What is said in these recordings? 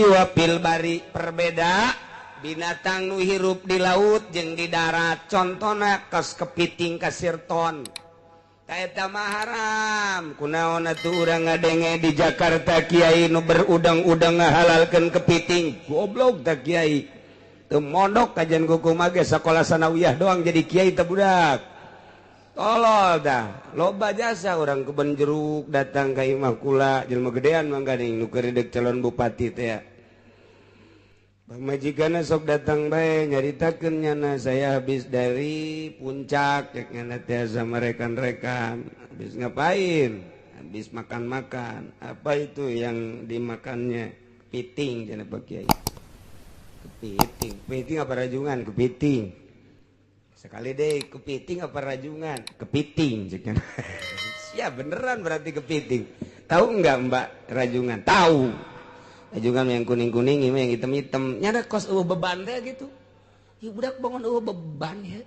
wapil bari perbeda binatang nu hirup di laut jeung di darat contohna kos kepiting kasirton kaeta mah haram kunaon atuh urang ngadenge di Jakarta kiai nu berudang-udang ngahalalkeun kepiting goblok tah kiai teu mondok kajian kuku mage sakola sanawiyah doang jadi kiai teh budak tolol dah loba jasa orang kebon jeruk datang ka imah kula jelema gedean mangga ning nu keur deuk calon bupati teh ya pamajikanna sok datang bae nyaritakeun nyana saya habis dari puncak cek nyana teh sama rekan-rekan habis ngapain habis makan-makan apa itu yang dimakannya kepiting cenah Pak Kiai kepiting apa rajungan kepiting sekali deh kepiting apa rajungan kepiting ya beneran berarti kepiting tahu enggak Mbak rajungan tahu rajungan yang kuning-kuning ini yang hitam-hitam nyada kos beban teh gitu ya budak bangun beban ya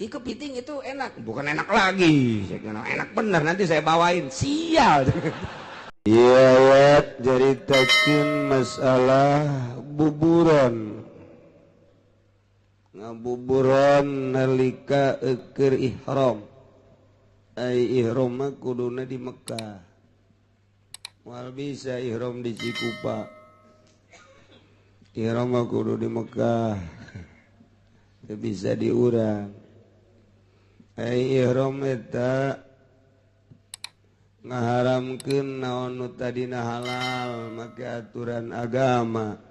kepiting itu enak bukan enak lagi enak bener nanti saya bawain sial iya ceritakeun masalah buburon ngabuburon nalika keur ihram ai ihram mah kuduna di Mekah moal bisa ihram di Cikupa ihram mah kudu di Mekah teu bisa di urang ai ihram eta ngaharamkeun naon nu tadina halal make aturan agama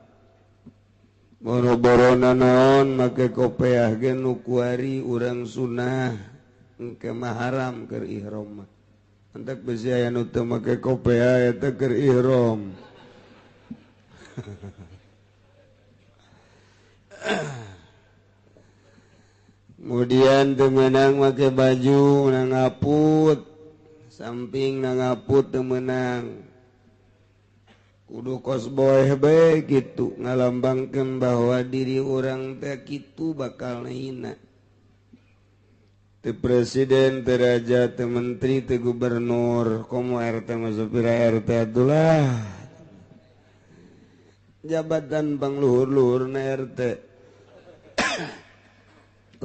boro-borona naon make kopiah ge nu kuari urang sunah engke mah haram keur ihram mah antak bisi aya nu teu make kopiah eta keur ihram kemudian teu meunang make baju na ngaput samping na ngaput teu meunang kudu kosboy bae gitu ngalambangkeun bahwa diri orang teh kitu bakal hina teu presiden teu raja teu menteri teu gubernur komo RT masuk pira RT atulah jabatan pangluhur-luhurna RT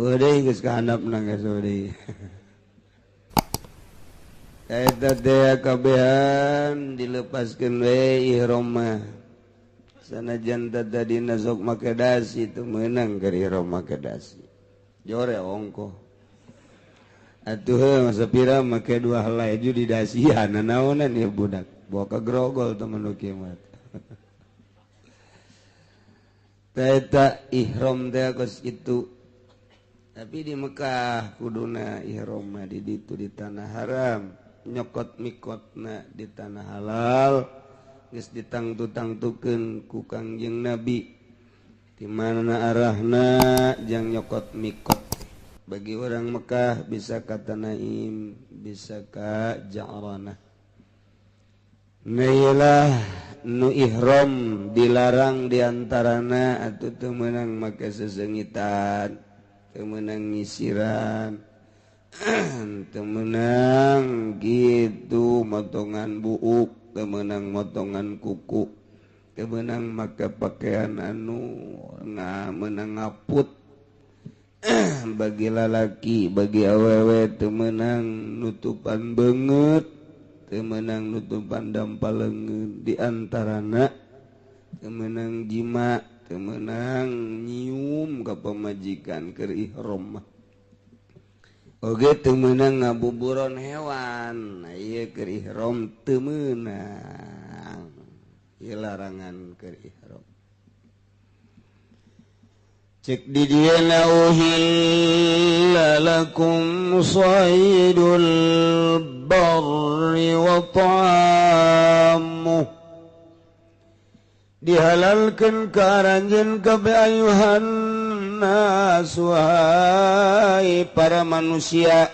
udah geus kahandapna geus udah eta teh kabehan dilepaskeun we ihram mah sanajan tadina sok make dasi teu meunang keur ihram make dasi jore ongkoh atuh heuh sapira make dua helai ju di dasian naonan ya budak bawa ka grogol temen nu kieu mah eta ihram teh geus kitu tapi di Mekah kuduna ihram mah di ditu di tanah haram nyokot mikotna di tanah halal geus ditangtu-tangtukeun ku Kangjeng Nabi di mana arahna jang nyokot mikot bagi orang Mekah bisa ka Tanaim bisa ka Ja'ranah nailah nu ihram dilarang diantarana atuh teu meunang make sesengitan teu meunang ngisiran temenang gitu motongan buuk temenang motongan kuku temenang make pakaian anu menang ngaput bagi lalaki bagi awewe temenang nutupan beungeut temenang nutupan dampaleungeun diantarana temenang jima temenang nyium ka pamajikan keur ihram mah oge teu meunang ngabuburon hewan ieu keur ihram teu meunang ieu larangan keur ihram cek di dieu na uhilla lakum saydul barri wa ta'amuh dihalalkeun ka aranjeun kabeh ayuhan wahai para manusia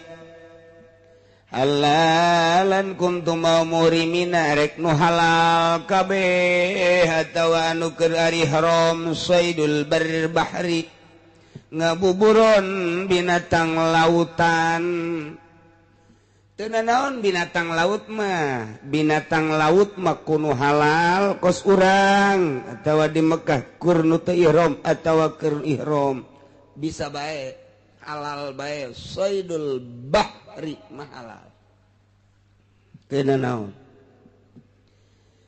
halalan kuntum muhrimina rek nu halal kabeh atawa anu keur ari haram saydul bahri ngabuburon binatang lautan naon binatang laut mah kuno halal kos urang atawa di Mekah kur nu teu ihram atawa keur ihram bisa bae halal bae saydul bahri mah halal teu naon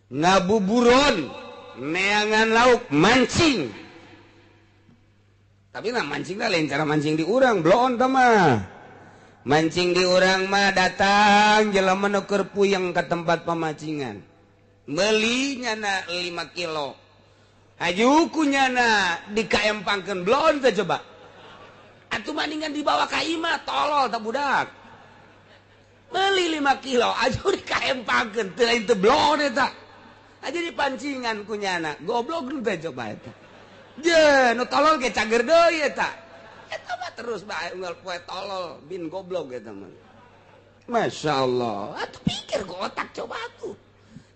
ngabuburon neangan lauk mancing tapi nah mancingna lain cara mancing di urang bloon tah mah mancing di orang mah datang jelema nu keur puyeng ke tempat pemancingan meuli nyana 5 kilo hajuku nyana dikaempangkeun blon teh coba atuh mendingan dibawa ka imah tolol tah budak meuli 5 kilo aju dikaempangkeun teu lain teu blon eta aja dipancingan ku nyana goblok teh coba eta je nu tolol ge cager deui eta eta mah terus bae unggal poe tolol bin goblok eta mah. Masya Allah. Atuh pikir ku otak coba atuh.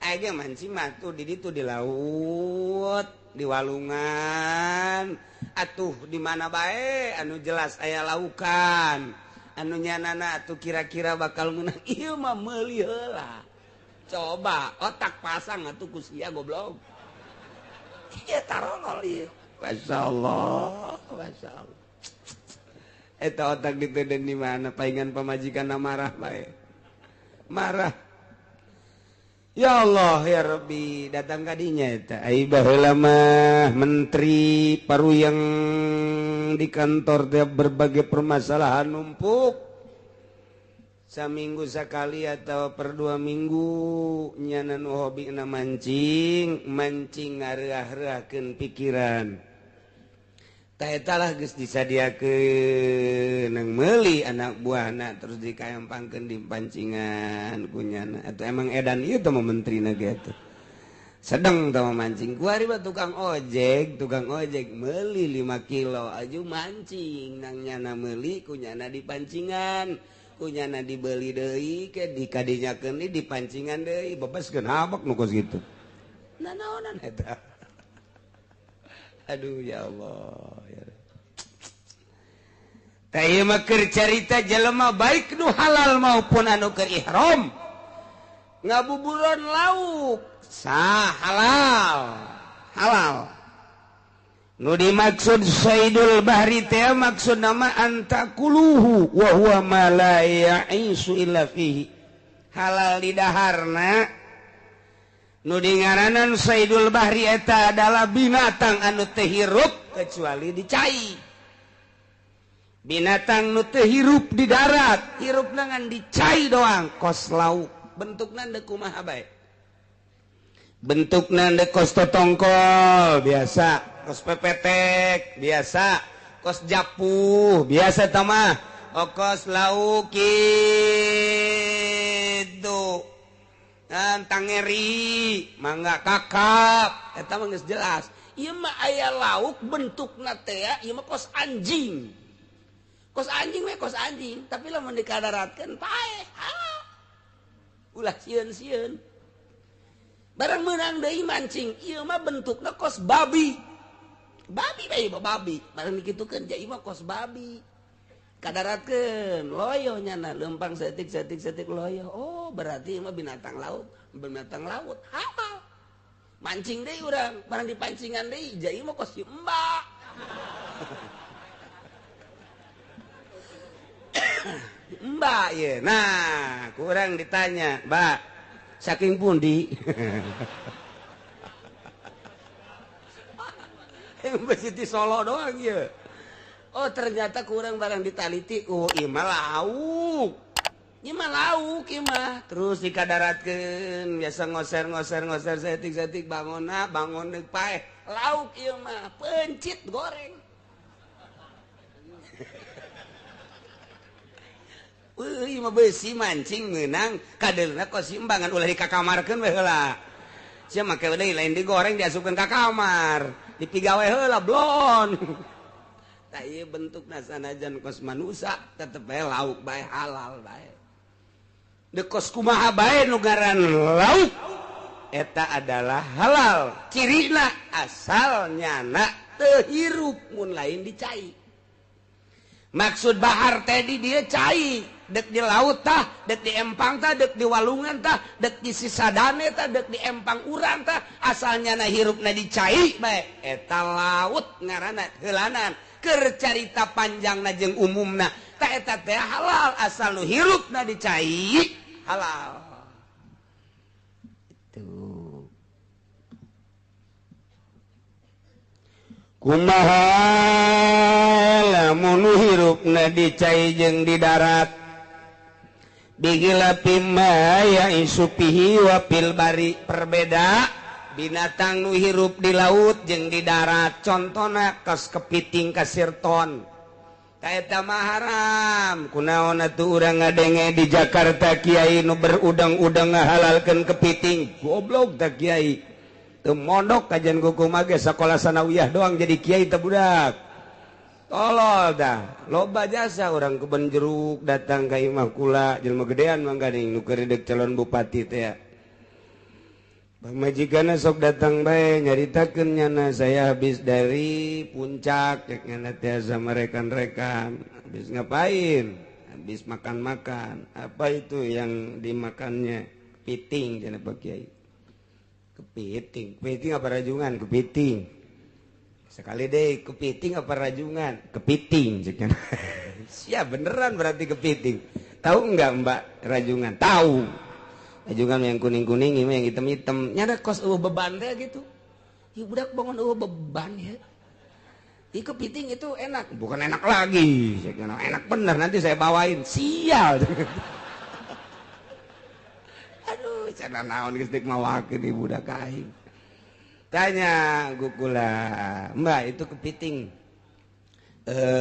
Aya mancing mah tuh di ditu di laut, di walungan, atuh di mana bae anu jelas aya laukan. Anu nyanana atuh kira-kira bakal meunang ieu mah meuli heula. Coba otak pasang atuh ku sia goblok. Ieu tarolol ieu. Masya Allah. Masya Allah. Eta otak diteden di mana paingan pamajikan marah bae marah ya Allah ya Rabbi datang kadinya eta ai baheula mah menteri paruyang di kantor teh berbagai permasalahan numpuk saminggu sakali atau per 2 minggu nyana nu hobina mancing ngareah-reahkeun pikiran tah eta lah geus disadiakeun nang meuli anak buahna terus dikaempangkeun di pancingan kunyana atuh emang edan ieu teh menterina ge atuh sedeng teh mancing kuari mah tukang ojek meuli 5 kilo aju mancing nang nyana meuli kunyana di pancingan kunyana dibeuli deui ke dikadinyakeun di pancingan deui bebaskeun habak nu kos kitu nah naonan eta aduh ya Allah ya. Tah mah keur carita jelema baik nu halal maupun anu keur ihram ngabuburon lauk sah halal nu dimaksud saydul bahri teh maksudna mah antakuluhu wa huwa ma la ya'isu illa fihi halal di daharna nu dingaranan saydul bahri eta adalah binatang anu teu hirup kecuali di cai binatang nu teu hirup di darat hirupna ngan di cai doang kos lauk bentukna teu kumaha bae bentukna teu kos totongkol biasa kos pepetek biasa kos japuh biasa tah mah kos lauk kitu tangeri mangga kakap eta mah geus jelas ieu mah aya lauk bentukna teh ieu mah kos anjing we kos anjing tapi lamun dikadaratkeun paeh ulah sieun barang meunang deui mancing ieu mah bentukna kos babi bae babi barang dikitukeun ieu mah kos babi kadaratkeun loyo nyana lempang setik loyo oh berarti mah binatang laut halal mancing deui urang barang dipancingan deui jadi mah kos mbak mbak ye nah kurang ditanya mbak saking pundi Siti Solo doang ya. Oh ternyata kurang barang ditaliti. Oh ima lauk. Terus dikadaratkeun biasa ngoser setik bangun deuk paeh. Lauk ieu mah pencit goreng. Ieu mah beusi mancing meunang kadeulna kos imbangan ulah dikakamarkeun we heula. Sia make deui lain digoreng diasupkeun ka kamar. Dipigawe heula blon. Tah ieu bentukna sanajan kos manusa tetep bae lauk bae halal bae. Deuk kos kumaha bae nu ngaran lauk eta adalah halal. Cirina asal nyana teu hirup mun lain dicai. maksud bahar tadi dia cair dek di laut tah dek di empang tah dek di walungan tah dek di sisadane tah dek di empang urang tah asalnya na hirupna di cair bae eta laut ngaranna heulanan keur carita panjangna jeung umumna tah eta teh halal asal nu hirupna di cair halal itu kumaha lamun hirupna di cai jeung di darat bigila pimma ya isupihi wa fil bari perbeda binatang nu hirup di laut jeung di darat contona kos kepiting ka sirton ta eta mah haram kunaon atuh urang ngadenge di Jakarta kiai nu berudang-udang ngahalalkeun kepiting goblok tah kiai teu mondok kajian kuku mah ge sakola sanawiyah doang jadi kiai teh budak tolol dah loba jasa orang kebun jeruk datang ka imah kula jelema gedean mangga ning nu keur deuk calon bupati teh ya pamajikanna sok datang bae nyaritakeun nyana saya habis dari puncak cek nyana teh sama rekan-rekan habis ngapain habis makan-makan apa itu yang dimakannya kepiting cenah Pak Kiai kepiting apa rajungan kepiting sekali deh kepiting apa rajungan kepiting siap beneran berarti kepiting tahu enggak mbak rajungan tahu rajungan yang kuning-kuning ini yang hitam-hitam nyada kos beban deh gitu ya budak bangun beban ya kepiting itu enak bukan enak lagi enak bener nanti saya bawain sial aduh cara naon geus dik mawakeun di budak aing tanya gukula mbak itu kepiting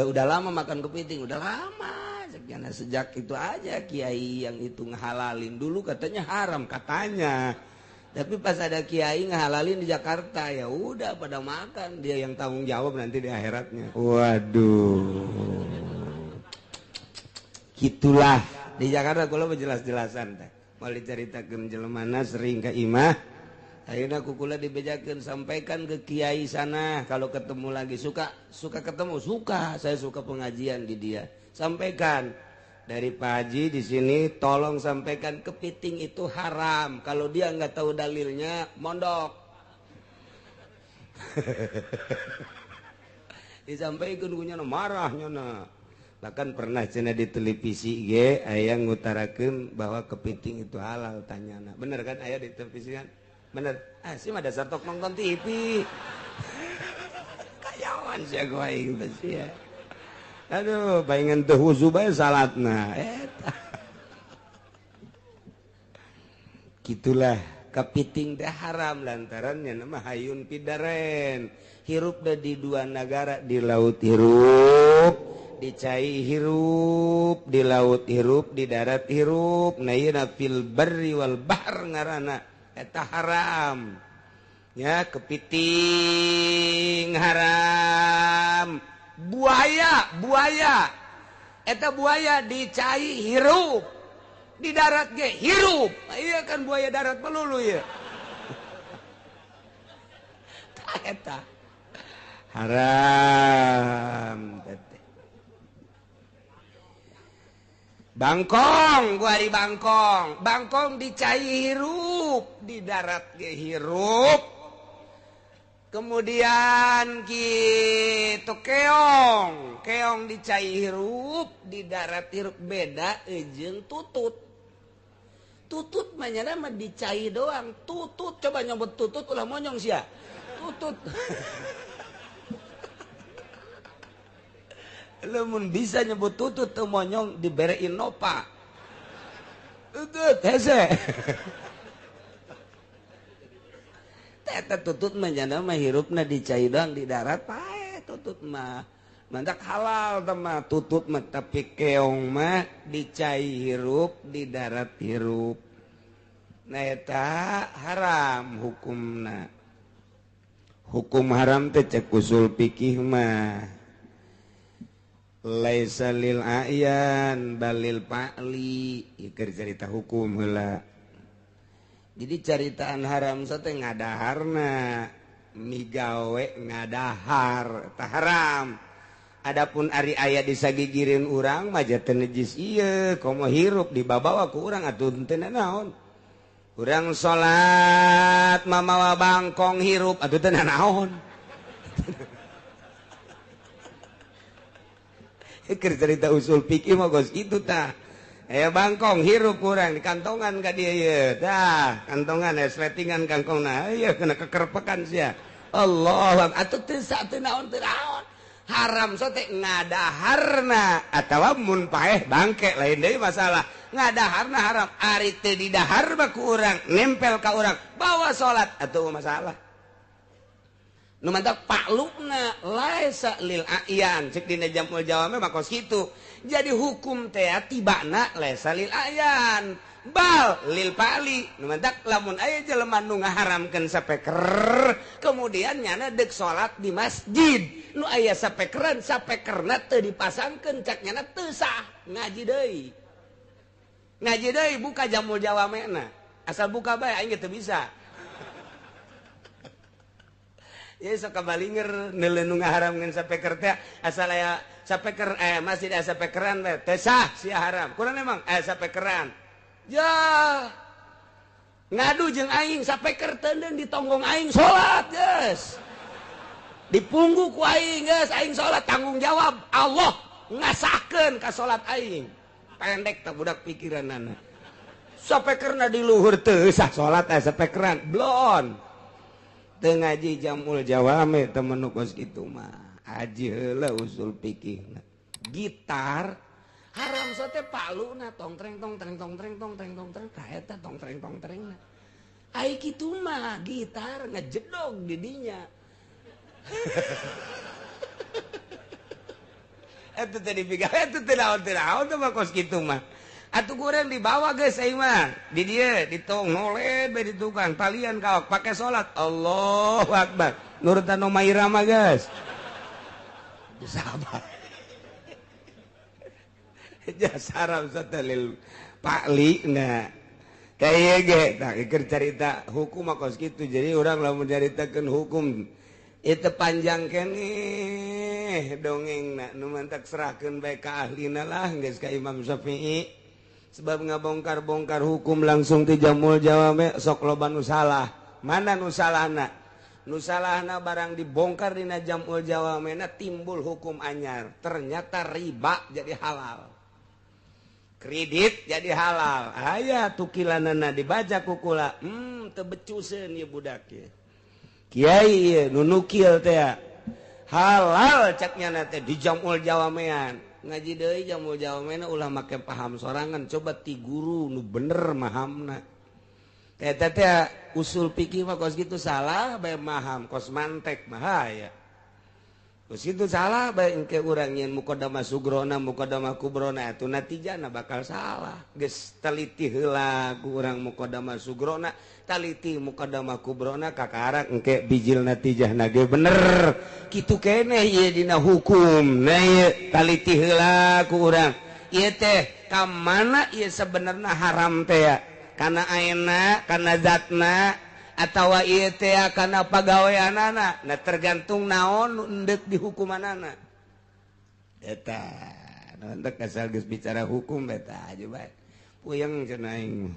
udah lama makan kepiting udah lama sejak itu aja kiai yang itu ngehalalin dulu katanya haram katanya tapi pas ada kiai ngehalalin di Jakarta ya udah pada makan dia yang tanggung jawab nanti di akhiratnya waduh gitulah di Jakarta kalau jelas-jelasan teh mau diceritakeun jelemana sering ke imah akhirnya kukula dibejakeun sampaikan ke kiai sana kalau ketemu lagi suka ketemu saya suka pengajian di dia sampaikan dari Pak Haji di sini tolong sampaikan kepiting itu haram kalau dia nggak tahu dalilnya mondok disampaikan kunya marahnya bahkan pernah cina di televisi ge aya ngutarakeun bahwa kepiting itu halal tanyana bener kan aya di televisi kan bener sih mah dasar tok nonton TV kayawan sih aku aing pasti ya aduh baingan teu husu bae salatna eta gitulah kepiting teh haram lantarannya nama hayun pidaren hirup da di dua negara di laut hirup di cai hirup di laut hirup di darat hirup na ieu fil barri wal bahr ngaranna eta haram ya kepiting haram buaya eta buaya di cai hirup di darat ge hirup iya kan buaya darat melulu ya eta haram bangkong gua di bangkong di cai hirup di darat ge hirup kemudian gitu keong di cai hirup di darat hirup beda jeung tutut mah nyana mah di cai doang tutut coba nyebut tutut ulah monyong sia tutut lamun bisa nyebut tutut teu monyong diberein nopa tutut hese eta tutut mah nyana mah hirupna di cai doang di darat pae tutut mah mantak halal teh mah tutut mah tapi keong mah di cai hirup di darat hirup nah eta haram hukumna hukum haram teh cek usul fikih mah laisa lil a'yan balil pa'li ieu cerita hukum heula jadi caritaan haram teh ngadaharna migawe ngadahar tah haram Adapun ari aya disagigirin urang maja teu najis ieu komo hirup dibawa ku urang atuh teu naon urang salat mamawa bangkong hirup atuh teu naon keur cerita usul fikih mah geus kitu tah aya bangkong hirup urang di kantongan ka dieu ieu tah kantongan resletingan kangkongna ieu kena kekerpekan sia Allah atuh teu naon haram sote ngadaharna atawa mun paeh bangke lain deui masalah ngadaharna haram ari teu didahar mah ku urang nempel ka urang bawa salat atuh masalah nu mantap paklukna laisa lil ayan cek dina jamul jawame mah kos kitu jadi hukum teh tibana laisa lil ayan bal lil pali nu mantap lamun aya jelema nu ngaharamkeun sapeker kemudian nyana deuk salat di masjid nu aya sapekeran sapekerna teu dipasangkeun cak nyana teu sah ngaji deui buka jamul jawamena asal buka bae aing teu bisa ya sok kabalinger neuleuh nu ngaharamkeun sapeker teh asal aya sapeker masjid aya sapekeran teh sah sia haram kurang emang aya sapekeran ya ngadu jeung aing sapeker teudeung ditonggong aing salat geus dipunggu ku aing geus aing salat tanggung jawab Allah ngasahkeun ka salat aing pendek tak budak pikiranana sapekerna di luhur teu sah salat aya sapekeran blon teu ngaji jamul jawame temen nu kos kitu mah aji heula usul fikihna gitar haram sote paluna tong treng kaeta tong treng ai kitu mah gitar ngejedog di dinya eta teh dipikir eta teh naon teh mah kos kitu mah atuh kurang dibawa geus aing mah di dieu ditong nolet bae di tukang talian kaok pake salat Allahu akbar nurutan nu maira mah geus sabar jasaram satalil pakli nah kayak ge tak keur carita hukum mah kos kitu jadi urang lamun nyaritakeun hukum itu panjang keneh dongengna nu mantak serahkeun bae ka ahlina lah geus ka Imam Syafi'i sebab ngabongkar-bongkar hukum langsung ti jamul jawame sok loba nu salah mana nu salahna barang dibongkar dina jamul jawamena timbul hukum anyar ternyata riba jadi halal kredit jadi halal aya tukilanana dibaca kukula teu becuseun ieu budak ieu kiai ieu nu nukil teh halal caknya teh di jamul jawamean ngaji deui jamul jawamena ulah make paham sorangan coba ti guru nu bener mahamna eta teh usul fikih mah kos kitu salah bae maham kos mantek mah aya kos kitu salah bae engke urang nyen muqaddamah sugrona muqaddamah kubrona atuh natijana bakal salah geus taliti heula ku urang muqaddamah sugrona taliti muqaddamah kubrona kakarak engke bijil natijahna ge bener kitu keneh ieu dina hukum nah ieu taliti heula ku urang ieu teh ka mana ieu sabenerna haram teh ya kana ayeuna kana zatna atawa ieu teh kana pagaweanana nah tergantung naon nu endek di hukumanana eta naon teh asal geus bicara hukum eta aja bae puyeng cenah aing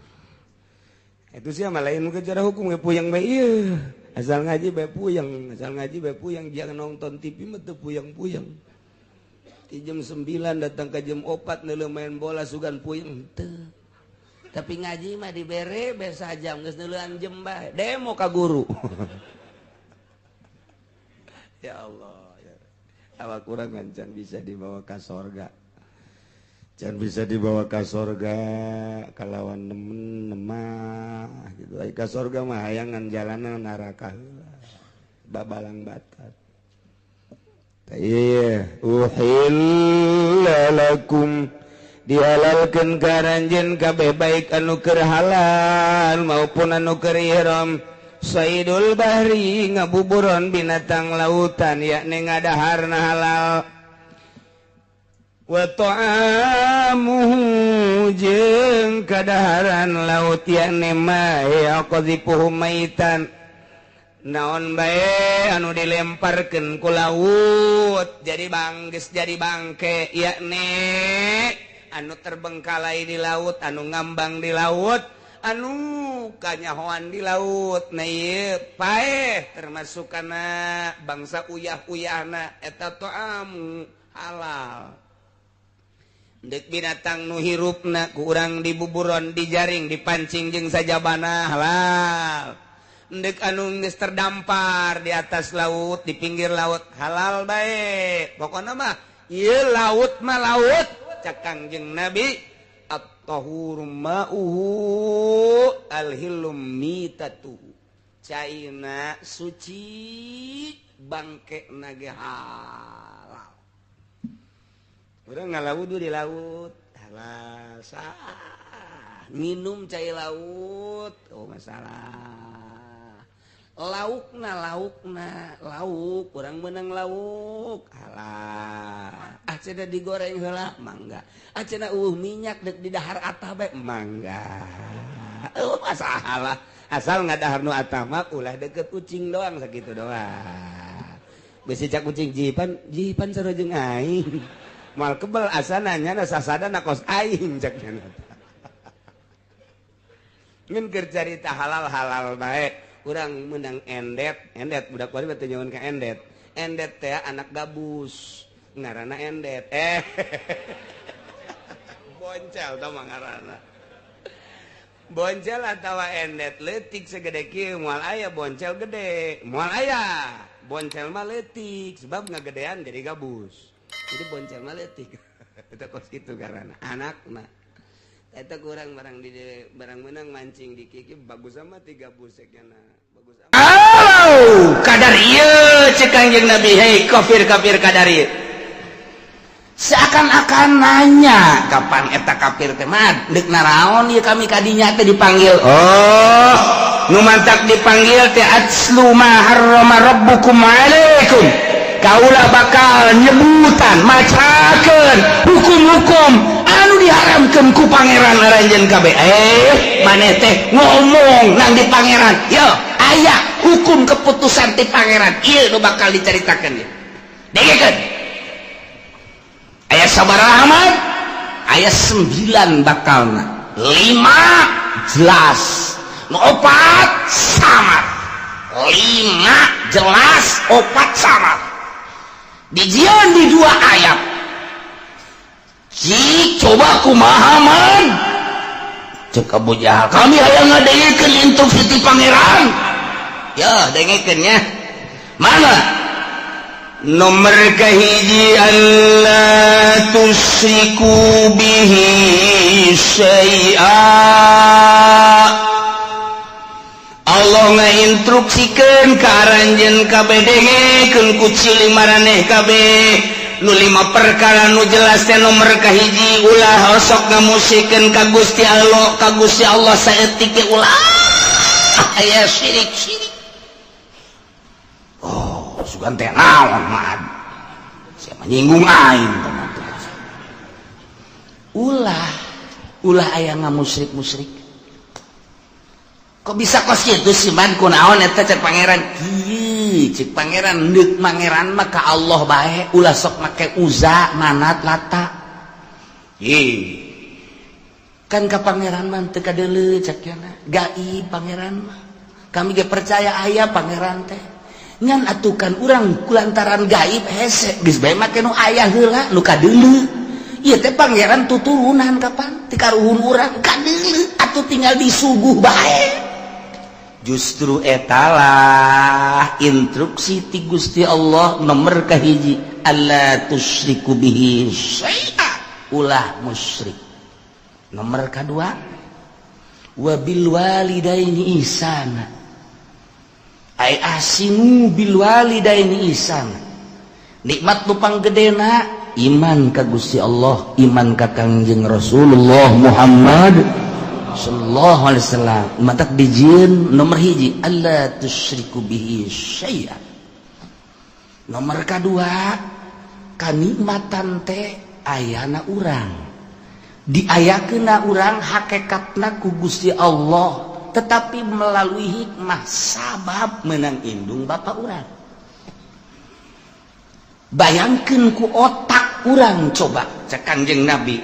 itu sia mah lain bicara hukum ge puyeng bae ieu asal ngaji bae puyeng jangan nonton TV mah teu puyeng-puyeng ti jam 9 datang ka jam 4 neuleuh main bola sugan puyeng teu tapi ngaji mah dibere besa jam geus neuleuhan jam bae demo ka guru ya Allah ya awak urang can bisa dibawa ka sorga can bisa dibawa ka sorga kalawan nemen nemah gitu ai ka sorga mah hayangan jalanan neraka heula babalang batat iya uhilla lakum dihalalkeun karanjeun kabeh baik anu keur halal maupun anu keur ihram saidul bahri ngabuburon binatang lautan yakni ngadaharna halal wa ta'amuhu jeung kadaharan laut yakni ma yaqdhifuhu maitan naon bae anu dilemparkeun ku laut jadi bangges jadi bangke yakni anu terbengkalai di laut anu ngambang di laut anu kanyahoan di laut na ieu paeh termasuk kana bangsa uyah-uyahna eta ta'am halal dek binatang nu hirupna ku urang di buburon di jaring dipancing jeung sajabana halal dek anu geus terdampar di atas laut di pinggir laut halal bae pokona mah ieu laut mah laut cak Kangjeng Nabi at-tahuru ma'uhu al-hilum mitatuhu caina suci bangke nage halal urang ngalawudu di laut halal sah minum cai laut oh masalah laukna lauk kurang menang lauk halal cenah digoreng heula mangga cenah minyak dek di dahar atah bae mangga masalah asal ngadahar nu atah mah ulah deket kucing doang sakitu doang bisi cak kucing jipan sarojeng aing moal kebel asananya sasadana kos aing cak cenah ngeun keur carita halal bae urang menang endet budak bari teh nyaon ka endet teh anak gabus ngaranna endet boncel tah ngaranna boncel atawa endet leutik segede kieu moal aya boncel gede moal aya boncel mah leutik sebab ngagedean jadi gabus jadi boncel mah leutik eta kos kitu ngaranna anakna eta kurang barang menang mancing di kiki bagus sama 3 busekna bagus sama kadar ieu cek Kangjeng Nabi hei kafir kadar ieu seakan-akan nanya kapan eta kafir teh mah deuk naraon ieu kami kadinya teh dipanggil oh nu mantak dipanggil teh atslu ma harrama rabbukum alaikum kaula bakal nyebutan macakeun hukum-hukum anu diharamkeun ku pangeran aranjeun kabeh maneh teh ngomong nang di pangeran yo aya hukum keputusan ti pangeran ieu nu bakal dicaritakeun ieu dengekeun aya sabaraha mah aya 9 bakalna 5 jelas nu 4 samar 5 jelas 4 samar dijieun di 2 ayat coba kumaha man cek Abu Jahal kami hayang ngadengekeun instruksi ti pangeran ya dengekeun nya mana nomor kahiji alla tusyriku bihi syai'a Allah ngainstruksikeun ka aranjeun kabeh dengekeun ku cilik maraneh kabeh nu 5 perkara nu jelas teh nomor kahiji ulah sok ngamusikeun ka Gusti Allah saeutik teh ulah aya syirik oh sugan teh naon mah sia menyinggung aing ulah aya ngamusyrik kok bisa kos kitu sih man kunaon eta cek pangeran kieu cek pangeran deuk pangeran mah ka Allah bae ulah sok make Uza Manat Lata kan ka pangeran mah teu kadeuleu cek yana gaib pangeran mah kami ge percaya aya pangeran teh ngan atukan urang kulantaran gaib hese geus bae make nu aya heula nu kadeuleu ieu teh pangeran tuturunan kapan ti karuhun urang kadeuleu atuh tinggal disuguh bae justru etalah instruksi ti Gusti Allah nomor kahiji alla tusyriku bihi syai'a ulah musyrik nomor kedua wa bil walidaini ihsana ai ahsinu bil walidaini ihsana nikmat nu panggedena iman ka Gusti Allah iman ka Kangjeng Rasulullah Muhammad sallallahu alaihi wasallam matak dijieun nomor hiji alla tusyriku bihi syai'a nomor kedua kanikmatan teh ayana urang diayakeunna urang hakikatna ku Gusti Allah tetapi melalui hikmah sabab menang indung bapak urang. Bayangkeun ku otak urang coba cek Kangjeng Nabi.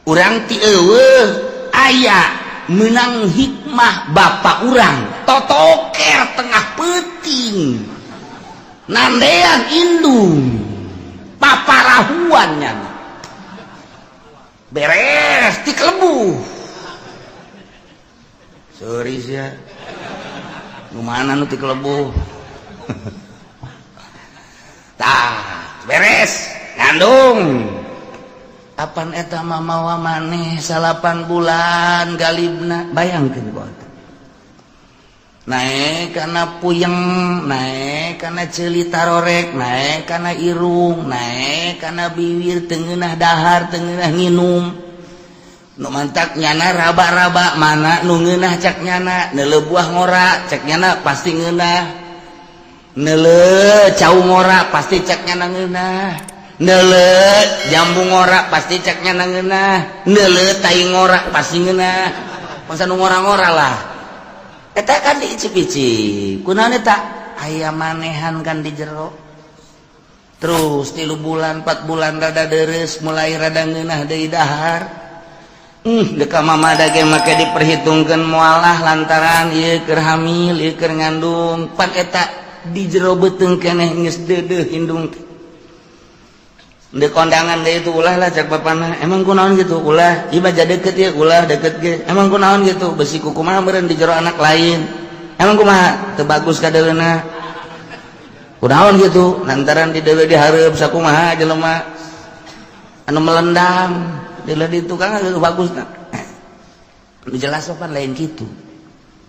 Urang ti eueuh aya menang hikmah bapak urang totoker tengah peuting nandean indung paparahuannya beres ti kelebu. Sorry sia nu mana nu ti kelebu. Tah beres ngandung apan eta mah mawa maneh 8 bulan galibna. Bayangkeun ku naik kana puyeng, naik kana ceuli tarorek, naik kana irung, naik kana bibir, teu ngeunah dahar, teu ngeunah nginum. Nu mantak nyana raba-raba mana nu ngeunah cak nyana, neuleuh buah ngora cak nyana pasti ngeunah. Neuleuh cau ngora pasti cak nyana ngeunah. Neuleuh jambu ngora pasti cak nyana ngeunah. Neuleuh tai ngora pasti ngeunah. Masa nu ngora-ngora lah. Eta kan diicip-icip. Kunaon eta? Aya manehan kan di jero. Terus 3 bulan 4 bulan rada deres mulai rada ngeunah deui dahar. Deka mamada ge make diperhitungkeun moalah lantaran ieu keur hamil, ieu keur ngandung. Pan eta di jero beuteung keneh geus deudeuh indung. Dek kondangan deh itu ulah lah cak bapana. Emang kunaon gitu ulah ibadah deket ya ulah deket ge. Emang kunaon gitu besi kuku mah meureun di jero anak lain. Emang kumaha teu bagus kadeuleuna. Kunaon gitu lantaran di dewe dihareup sakumaha jelema anu melendam deuleuh di tukang geus bagusna. Nu jelas pan lain kitu.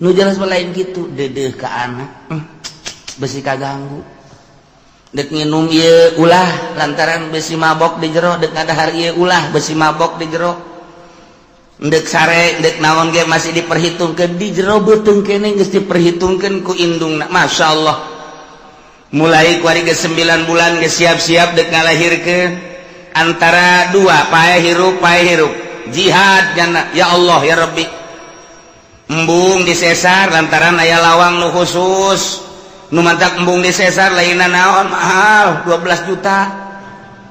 Nu jelas pan lain kitu deudeuh ka anak. Besi kaganggu. Dek nginum ieu ulah lantaran besi mabok di jero, dek ngadahar ieu ulah besi mabok di jero. Dek sare dek naon ge masih diperhitungkeun di jero beuteung keneh geus diperhitungkeun ku indungna. Masyaallah. Mulai ku ari geus 9 bulan geus siap-siap dek ngalahirkeun antara 2 pae hirup jihad jana ya Allah ya Rabbi. Embung disesar lantaran aya lawang nu khusus. Nu mantak embung disesar lainna naon mahal 12 juta.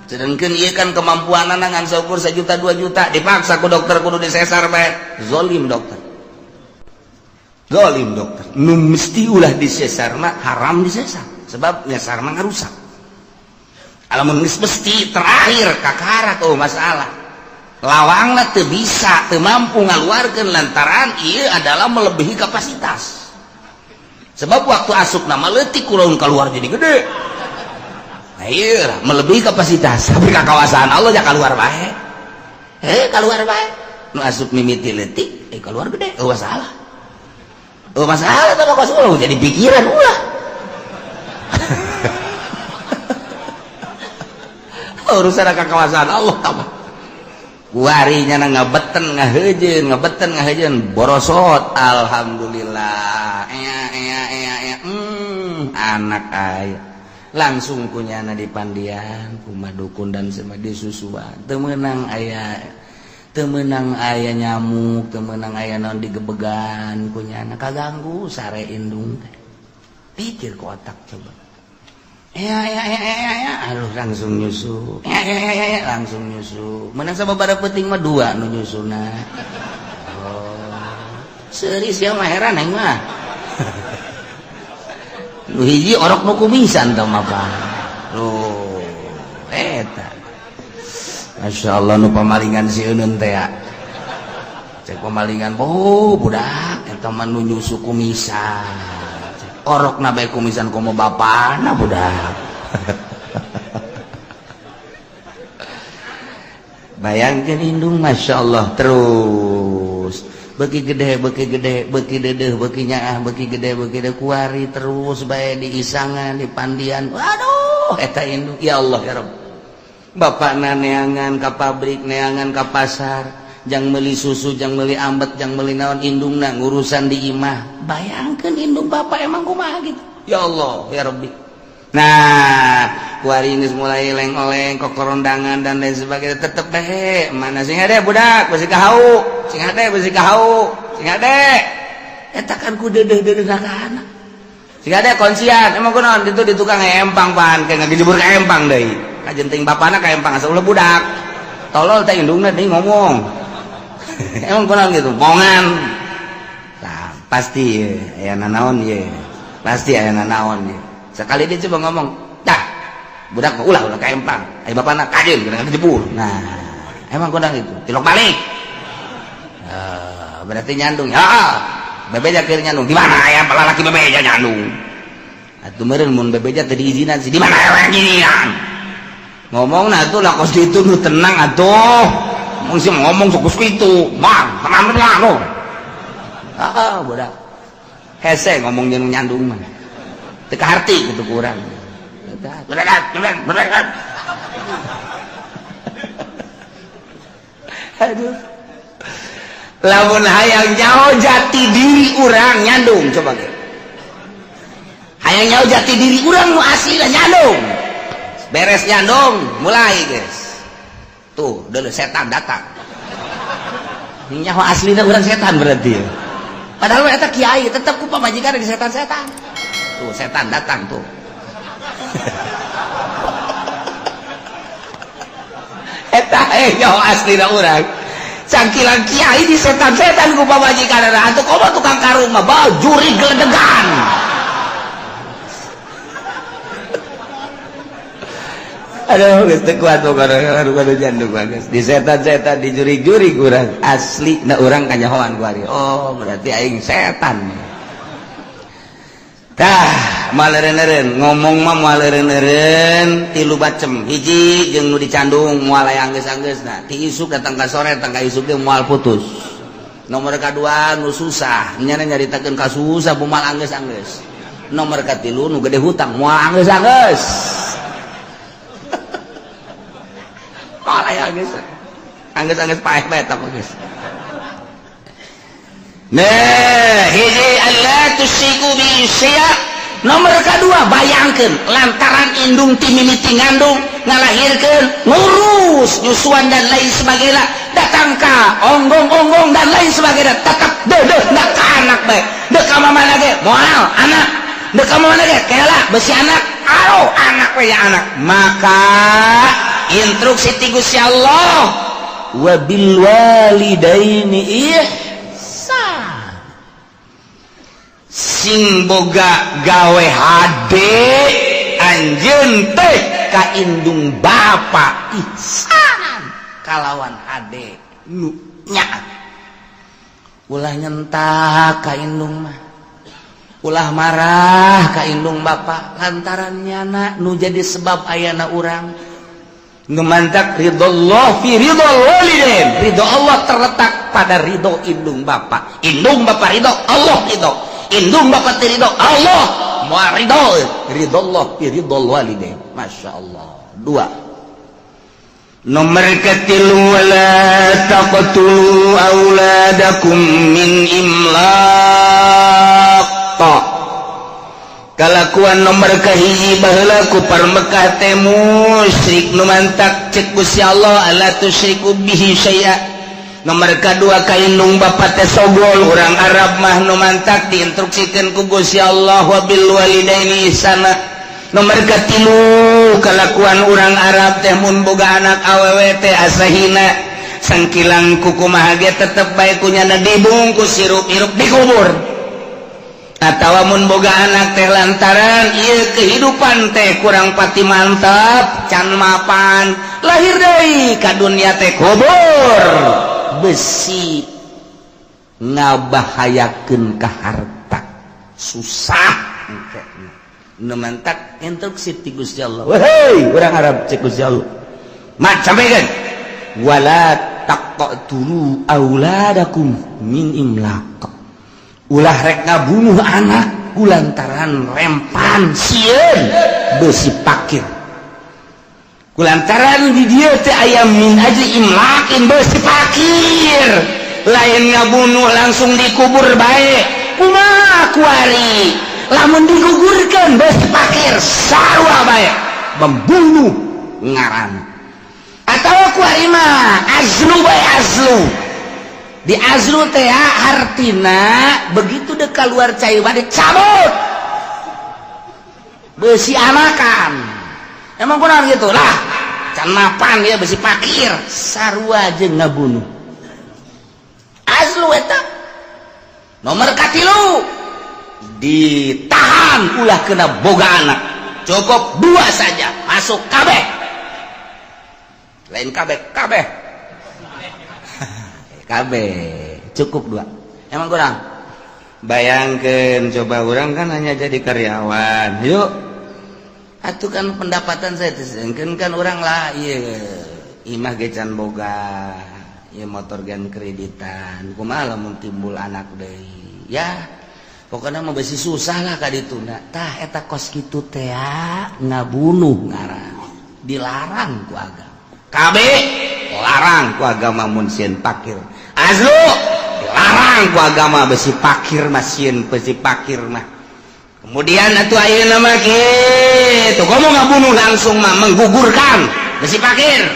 Sedengkeun ieu kan kemampuanna ngan saukur 1 juta 2 juta dipaksa ku dokter kudu disesar bae. Zolim dokter. Zolim dokter. Nu mesti ulah disesar mah haram disesar sebab nyesar mah ngarusak. Alamun geus mesti terakhir kakara tuh masalah. Lawangna teu bisa, teu mampu ngaluarkeun lantaran ieu adalah melebihi kapasitas. Sebab waktu asup nama leutik kulaun keluar jadi gede. Nah iya melebihi kapasitas. Tapi kakawasan Allah ya keluar bae. Keluar bae. Nu asup mimiti leutik, keluar gede. Masalah. Masalah tuh kok jadi pikiran ulah. Urusan kakawasan Allah tambah. Kuarinya ngabeten ngaheujeun borosot alhamdulillah anak aya langsung kunyana dipandian kumaha dukun dan sama disusuan teu meunang aya nyamuk teu meunang aya naon digebegan kunyana kaganggu sare indung teh pikir ku otak coba aduh langsung nyusu langsung nyusu menang sababaraha peuting mah 2 nu nyusuna seuris ya mah heran aing mah nu hiji orok nu kumisan teh mah Pak eta masyaallah nu pamalingan si eunun teh ya cek pamalingan budak eta mah nu nyusu kumisan orok na bae kumisan komo bapana budak. Bayangkeun indung masyaallah terus beuki gede beuki deudeuh beuki nyaah beuki gede kuari terus bae diisangan dipandian waduh eta indung ya Allah ya Rabb bapakna neangan ka pabrik neangan ka pasar jang meuli susu jang meuli ambet jang meuli naon indungna ngurusan di imah bayangkeun indung bapak emang kumaha gitu ya Allah ya Rabbi. Nah kuari geus mulai leng-oleng kokorondangan dan lain sebagainya tetep bae mana sing hade budak beusi kahau sing hade eta kan ku deudeuh-deudeuh ka anak siga ada konsian emang kunaon itu di tukang empang pan kayak ngajibur ka empang deui kajenting bapana ka empang asa ulah budak tolol teh indungna deui ngomong emang kunaon gitu mongan nah pasti aya nanaon ye pasti aya nanaon ye sekali dia coba ngomong dah budak mah ulah ka empang aya bapana kajeun kena ngajibur nah emang kunaon gitu tilok balik berarti nyandung ya bebeja keur nyandung di mana aya lalaki bebeja nyandung atuh meureun mun bebeja teu diizinan sih di mana aya ginian ngomongna atuh lakos ditu nu tenang atuh mun sih ngomong sok kitu bang tenang lo budak hese ngomong jeung nyandung mah teu kaharti kitu ku urang aduh lamun hayang nyaho jati diri urang nyandung coba ge hayang nyaho jati diri urang nu asli nyandung beres nyandung mulai guys tuh deuleu setan datang nyaho aslina urang setan berarti padahal eta kiai tetep ku pamajikan di setan-setan tuh setan datang tuh eta nyaho aslina urang cangkilan kiai di setan-setan ku pamajikan atuh komo tukang karung mah bae juri geledegan aduh geus teu kuat pokona kanu jandung bagus di setan-setan di juri-juri urang asli na urang kanyahoan ku ari oh berarti aing setan tah maleureun-eureun ngomong mah maleureun-eureun tilu bacem hiji jeung nu dicandung moal aya anggeus-anggeusna ti isuk datang ka sore datang ka isuk ge moal putus nomor kadua nu susah nyana nyaritakeun ka susah moal anggeus-anggeus nomor katilu nu gede hutang moal anggeus-anggeus moal aya anggeus-anggeus paeh bae eta geus nah hiji Allah tusyriku bi syai' nomor kedua bayangkeun lantaran indung ti mimiti ngandung ngalahirkeun ngurus nyusuan dan lain sebagainya datang ka onggong-onggong dan lain sebagainya tetap deudeuh da ka anak bae deuk ka mamana ge moal anak deuk ka mamana ge kela besi anak aro anak we anak maka instruksi ti Gusti Allah wa bil walidaini sing boga gawe hade anjeun teh ka indung bapa ihsan kalawan hade nu nyaat ulah nyentak ka indung mah ulah marah ka indung bapa lantaran nyana nu jadi sebab ayana urang ngemantak ridallah fi ridal walidain ridho Allah terletak pada ridho indung bapa ridho Allah ridho indung bapak ridho Allah moal ridho Allah ridho walidain masya Allah dua nomor katilu wala taqtulu auladakum min imlaq kalakuan nomor kahiji baheula ku parmekah teh musyrik nu mantak cek Gusti Allah alla tusyriku bihi syai'a nomor kedua kaindung bapa teh sogol urang Arab mah nu mantak diinstruksikeun ku Gusti Allah wa bil walidaini ihsana nomor katilu kalakuan urang Arab teh mun boga anak awewe teh asahina sangkilang kukumaha ge tetep bae kunyana dibungkus sirup-irup dikubur atawa mun boga anak teh lantaran ieu kehidupan teh kurang pati mantap can mapan lahir deui ka dunia teh kubur besi ngabahayakeun ka harta susah nemantak instruksi ti Gusti Allah wahai urang Arab cek Gusti Allah mat sampaikan wala taqtulu auladakum min imlaq ulah rek ngabunuh anak kulantaran rempan sieun besi pakir kulantaran di dia teh aya min aja imlakin besi pakir lain ngabunuh langsung dikubur bae kumaha kuari lamun digugurkeun besi pakir sarua bae membunuh ngaran atawa kuari mah azlu bae azlu di azlu teh artina begitu dek keluar cai bade cabut besi anakan emang kurang gitu lah can mapan ya besi pakir sarua jeung ngabunuh azlu eta nomor katilu ditahan ulah kena boga anak cukup 2 saja masuk kabeh lain kabeh cukup 2 emang kurang bayangkan coba orang kan hanya jadi karyawan yuk atuh kan pendapatan saya kan orang lah iya imah gecan boga ya motor gan kreditan kumaha lamun timbul anak deui ya pokoknya mah besi susah lah kadituna tah eta kos kitu teh ngabunuh ngaran dilarang ku agama kabeh larang ku agama mun sieun pakir azlu dilarang ku agama besi pakir mah sieun besi pakir mah kemudian atuh ayeuna mah kitu komo ngabunuh langsung mah menggugurkan besi pakir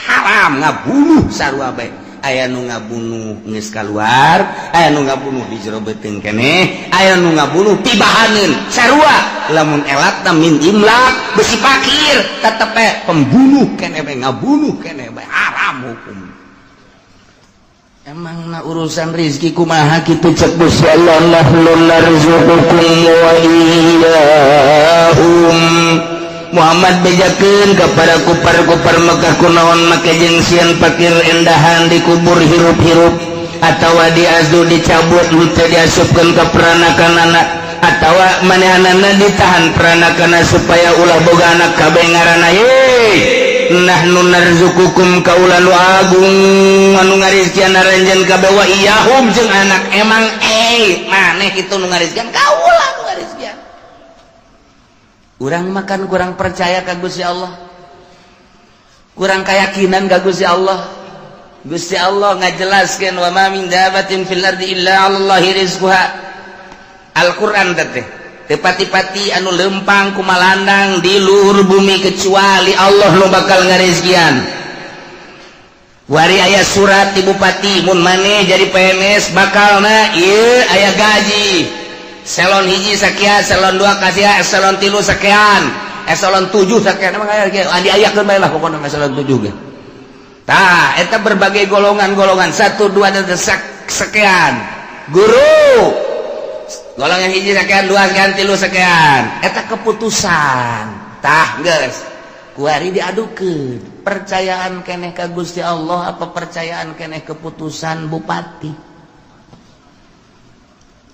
haram ngabunuh sarua bae aya nu ngabunuh geus kaluar aya nu ngabunuh di jero beuteung keneh aya nu ngabunuh tibahaneun sarua lamun elat min imlak besi pakir tetep pembunuh keneh bae ngabunuh keneh bae haram hukum emang na urusan rezeki kumaha kitu cek Gusti Allah lahlul narzuqukum wa iyyahum Muhammad bejakeun kepada kupar-kupar Mekah kunaon make jeung sieun pakir endahan dikubur hirup-hirup atawa diazdu dicabut teu diasupkeun ka peranakanana atawa manehanana ditahan peranakana supaya ulah boga anak kabeh ngaranna ye nahnu narzuqukum kaula nu agung anu ngarizkian aranjeun kabeh wa iyahum jeung anak emang maneh kitu nu ngarizkian kaula nu ngarizkian urang makan kurang percaya ka Gusti Allah kurang keyakinan ka Gusti Allah Gusti Allah ngajelaskeun wa ma min dabatin fil ardi illa 'alallahi rizquha Al-Qur'an teh tepati-pati anu lempang kumalandang di luhur bumi kecuali Allah nu bakal ngarizkian wari aya surat ti bupati mun maneh jadi PNS bakalna ieu aya gaji eselon 1 sakian, eselon 2 kasia, eselon 3 sakian, eselon 7 sakian. Emang aya ge diayakeun bae lah pokona eselon 7 ge. Tah, eta berbagai golongan-golongan 1 2 dan sekian. Guru golongan 1 sakian, 2 sakian, 3 sakian. Eta keputusan. Tah, geus. Kuari diadukeun. Percayaan keneh ka Gusti Allah apa percayaan keneh keputusan bupati?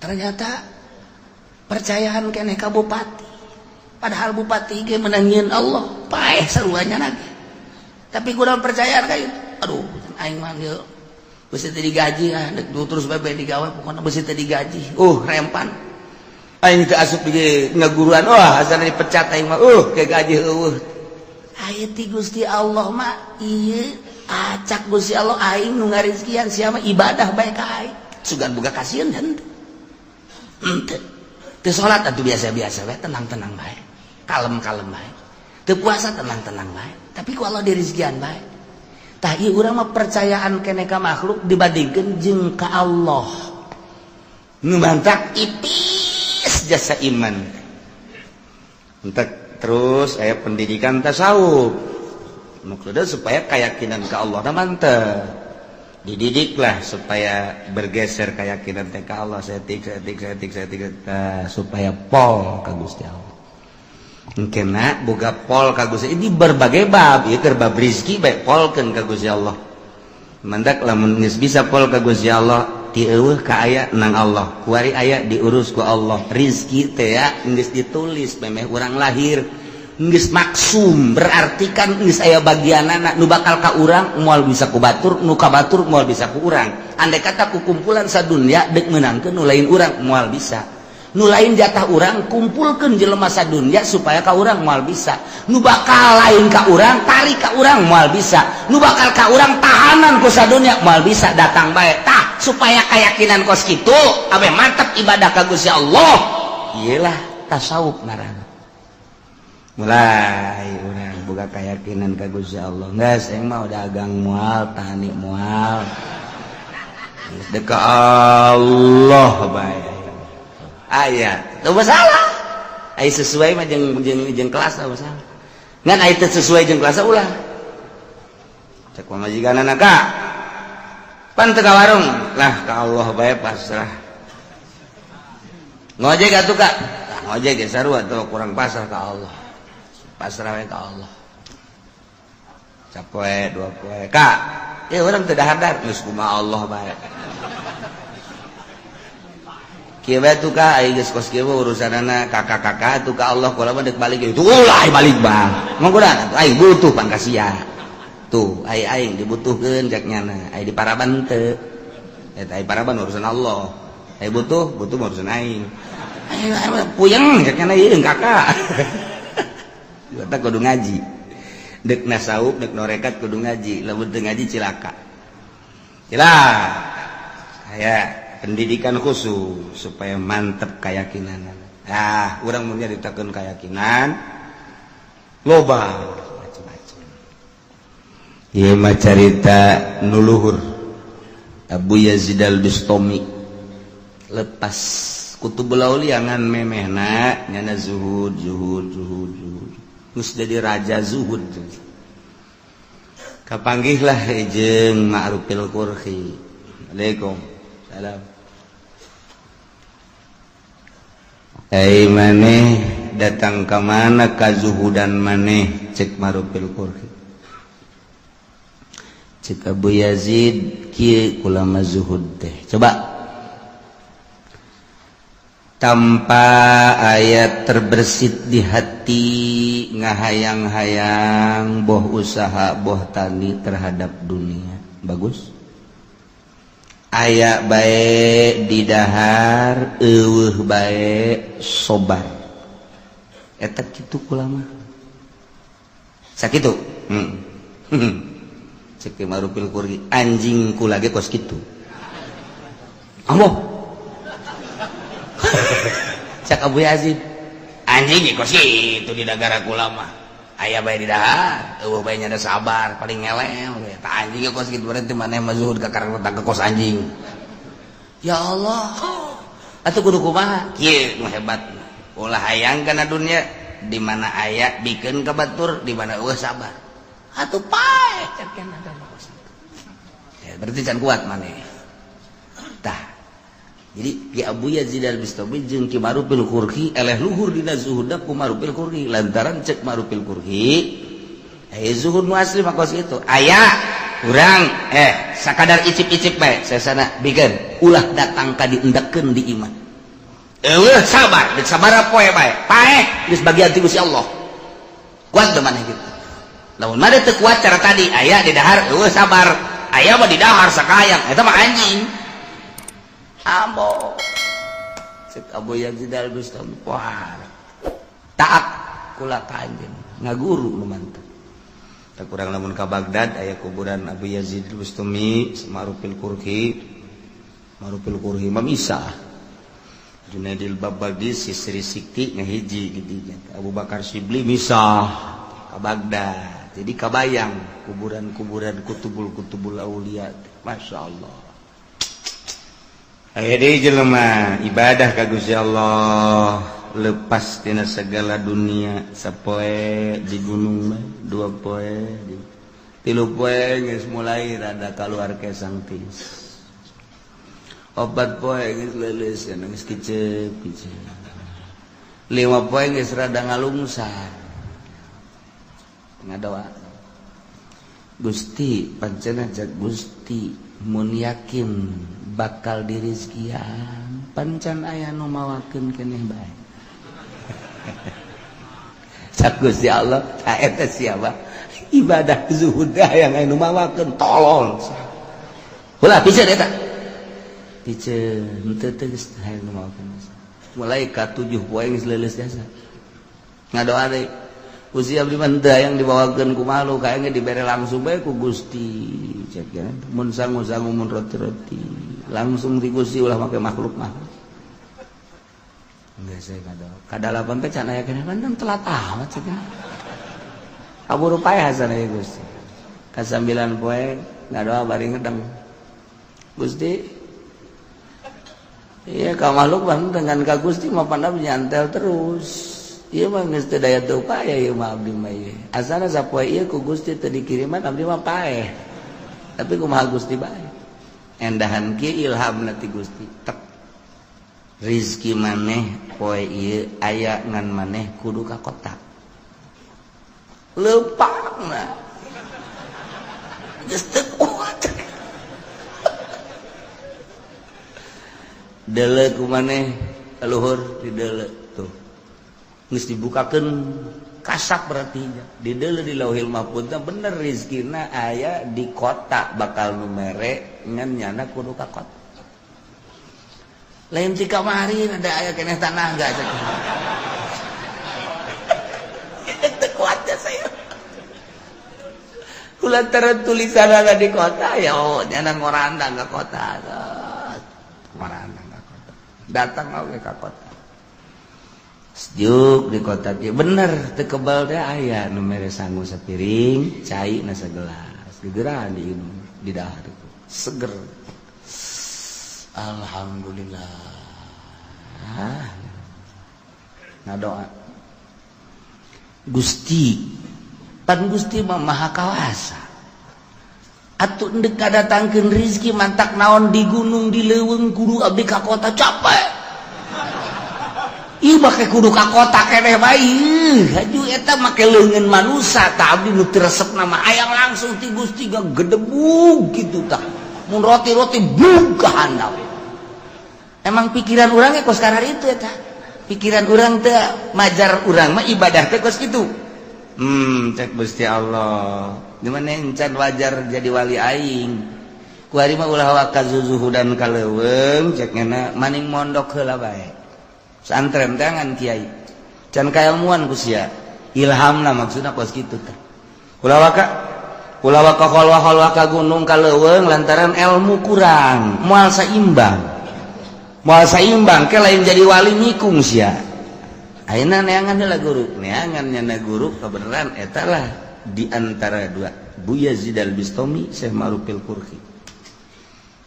Ternyata percayaan keneh ka bupati padahal bupati ge menangieun Allah paeh saruanya lagi tapi kurang percayaan ka itu aduh aing mah geus beusi teu digaji dek terus bae digawe pokona beusi teu digaji rempan aing teu asup di ngaguruan asana dipecat aing mah ke gaji aya ti Gusti Allah mah ieu acak Gusti Allah aing nu ngarizkian sia mah ibadah bae ka aing sugan boga kasieun henteu teu salat atuh biasa-biasa bae tenang-tenang bae kalem-kalem bae teu puasa tenang-tenang bae tapi ku Allah dirizkian bae tah ieu urang mah percayaan keneh ka makhluk dibandingkeun jeung ka Allah nu mantak ipis jasa iman entek terus aya pendidikan tasawuf maksudna supaya keyakinan ka Allah na mantep dididiklah supaya bergeser keyakinan teh ka Allah setik supaya pol ka Gusti Allah engkena boga pol ka Gusti ini berbagai bab ieu keur bab rezeki bae polkeun ka Gusti Allah mandak lamun geus bisa pol ka Gusti Allah ti eueuh ka aya nang Allah kuari aya diurus ku Allah rezeki teh ya geus ditulis memeh urang lahir geus maksum berarti kan geus aya bagianana nu bakal ka urang moal bisa ku batur nu ka batur moal bisa ku urang andai kata ku kumpulan sadunya deuk meunangkeun nu lain urang moal bisa nu lain jatah urang kumpulkeun jelema sadunya supaya ka urang moal bisa nu bakal lain ka urang tarik ka urang moal bisa nu bakal ka urang tahanan ku sadunya moal bisa datang bae tah supaya keyakinan kos kitu abe mantep ibadah ka Gusti Allah iyalah tasawuf ngaranna mulai urang boga keyakinan ka Gusti Allah geus aing mah dagang moal tani moal deka Allah bae aya teu masalah aya sesuai mah jeung kelas teu masalah ngan aya teu sesuai jeung kelas ulah cek pamajikanana Kak pan teu ka warung lah ka Allah bae pasrah ngojek atuh Kak ngojek ge sarua atuh kurang pasrah ka Allah pasrah we ka Allah capoe dua poe Kak urang teu dahar geus kumaha Allah bae kieu bae tuh Kak aya geus kos kieu urusanana kakak-kakak tuh ka Allah kula mah deuk balik itu ulah balik bang manggodan atuh aing butuh pan kasia tuh aing dibutuhkeun cek nyana aing di paraban teu eta aing paraban urusan Allah aing butuh urusan aing puyeng cek nyana ieu kakak eta kudu ngaji dek nasawuf dek norekat kudu ngaji lamun teu ngaji cilaka aya pendidikan khusus supaya mantep keyakinan urang mun nyaritakeun keyakinan loba macam-macam ieu mah carita nu luhur Abu Yazid al-Bistami lepas kutubul aulia ngan memehna nyana zuhud geus jadi raja zuhud kapanggihlah jeung Ma'rufil Qurhi Assalamualaikum salam maneh datang ke mana ka zuhudan maneh cek Ma'rufil Qurhi cek Abu Yazid kieu ulama zuhud teh coba tanpa ayat terbersit di hati ngahayang-hayang boh usaha boh tani terhadap dunia bagus aya bae di dahar eueuh bae sobar eta kitu ulama sakitu cek Ma'rufil Qurhi anjing kula ge kos kitu ambo cak Abu Yazid anjing kos itu di negara kula mah aya bae di dahar eueuh bae nya sabar paling ngelem eta anjing kos kitu berarti maneh mah zuhud ka karang datang ke kos anjing ya Allah atuh kudu kumaha kieu nu hebat ulah hayang kana dunya di mana aya bikeun ka batur di mana eueuh sabar atuh pae cak kana kos ya berarti can kuat maneh tah jadi Ki Abu Yazid al-Bistami jeung Ki Ma'rufil Qurhi eleh luhur dina zuhudna ku Ma'rufil Qurhi lantaran cek Ma'rufil Qurhi aya zuhud nu asli mah kos itu aya urang sakadar icip-icip bae sasana bikeun ulah datang ka diendekeun di iman eueuh sabar deuk sabaraha poe bae paeh geus bagian ti Gusti Allah kuat teu maneh kitu lamun mah teu kuat cara tadi aya di dahar eueuh sabar aya mah di dahar sakayang eta mah anjing ambo cek Abu Yazid al-Bistami wah taat kula ka anjeun ngaguru nu mantep tak kurang lamun ka Baghdad aya kuburan Abu Yazid al-Bistami Ma'rufil Qurhi mah misah Junaidil Babagis Sri Sikti ngahiji didinya Abu Bakar Shibli misah ka Baghdad jadi kabayang kuburan-kuburan kutubul aulia masyaallah aya deui jelema ibadah ka Gusti Allah lepas tina segala dunia sapoe di gunung bae dua poe tilu poe geus mulai rada kaluar kesang tis opat poe geus leuleus geus kicep lima poe geus rada ngalungsar ngadoa Gusti pancena jak Gusti mun yakin bakal dirizkian pancan aya nu mawakeun keneh bae cak Gusti Allah ta eta siapa ibadah zuhud yang aya nu mawakeun tolol ulah piceun eta piceun teu geus aya nu mawakeun mulai ka 7 poe geus leuleus jasa ngadoa deui Gusti abdi mah teu yang dibawakeun ku malu kaengge dibere langsung bae ku Gusti cek ya mun sangu-sangu mun roti-roti langsung di Gusti ulah make makhluk mah enggak saya kadalapan teh can aya keneh pandang telat amat cenah kaburu pae hasan aya Gusti ka 9 poe ngadoa bari ngedeng Gusti Iya ka makhluk mah dengan ka Gusti mah panda nyantel terus. Ieu mah geus teu daya teu upaya ieu mah abdi mah ieu. Asalna sapoe ieu ku Gusti teu dikiriman abdi mah paeh. Tapi kumaha Gusti bae. Endahan kieu ilhamna ti Gusti. Tek. Rizki maneh poe ieu aya ngan maneh kudu ka kota. Leupangna. Geus teu kuat. Dele ku maneh luhur di dele tuh geus dibukakeun kasap berarti di dele di Lauhil Mahfuz bener rizkina aya di kota bakal nu mere ngan nyana kudu ka kota lain ti kamari ada aya keneh tanah enggak cek teu kuat ya saya kulantaran tulisan ada di kota ya nyana ngorandang ka kota ngorandang datang oke ke kota sejuk di kota dia bener teu kebal teh aya nu mere sangu sapiring cai na sagelas digeran di inum di dahar itu seger alhamdulillah nah doa Gusti pan Gusti mah maha kawasa atuh endek kadatangkeun rizki mantak naon di gunung di leuweung kudu abdi ka kota capek ieu make kudu ka kota keneh bae haju eta make leungeun manusa tah abdi nu teu resep nama ayang langsung ti Gusti gedebug kitu tah mun roti-roti bug ka handap emang pikiran urang kos karar itu eta pikiran urang teh majar urang mah ibadah teh kos kitu cek Gusti Allah dimana encan wajar jadi wali aing ku ari mah ulah waka zuzuhudan kaleuweung cek ngana maning mondok heula bae santren tangan kiai can kailmuan ku sia ilhamna maksudna kos kitu teh ulah waka kholwa ka gunung kaleuweung lantaran ilmu kurang moal saimbang ke lain jadi wali mikung sia ayeuna neangan heula guru neangan nyana guru kebenaran eta lah di antara dua Buya Yazid Al-Bistami Syekh Ma'rufil Qurhi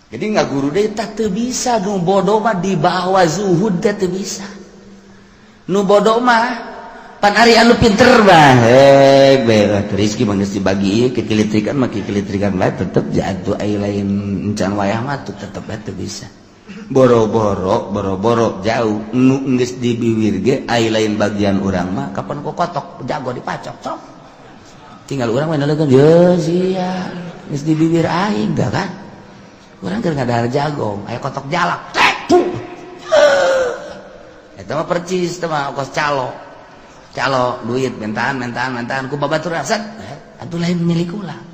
jadi nggak guru deh tak bisa nu bodoh mah di bawah zuhud teh teu bisa nu bodoh mah pan ari anu pinter mah rezeki mah geus dibagi ke kilitrikan mah kilitrikan bae tetep jatuh ai lain encan wayah mah tetep bae teu bisa boro-boro jauh nu geus di bibir ge ai lain bagian urang mah kapan ku kotok jago dipacok sok tinggal urang mah naleungkeun ye sia geus di bibir aing dah kan urang keur ngadahar jagong aya kotok jalak tek eta mah percis teh mah kos calo duit mentaan ku babaturan set atuh lain milik ulang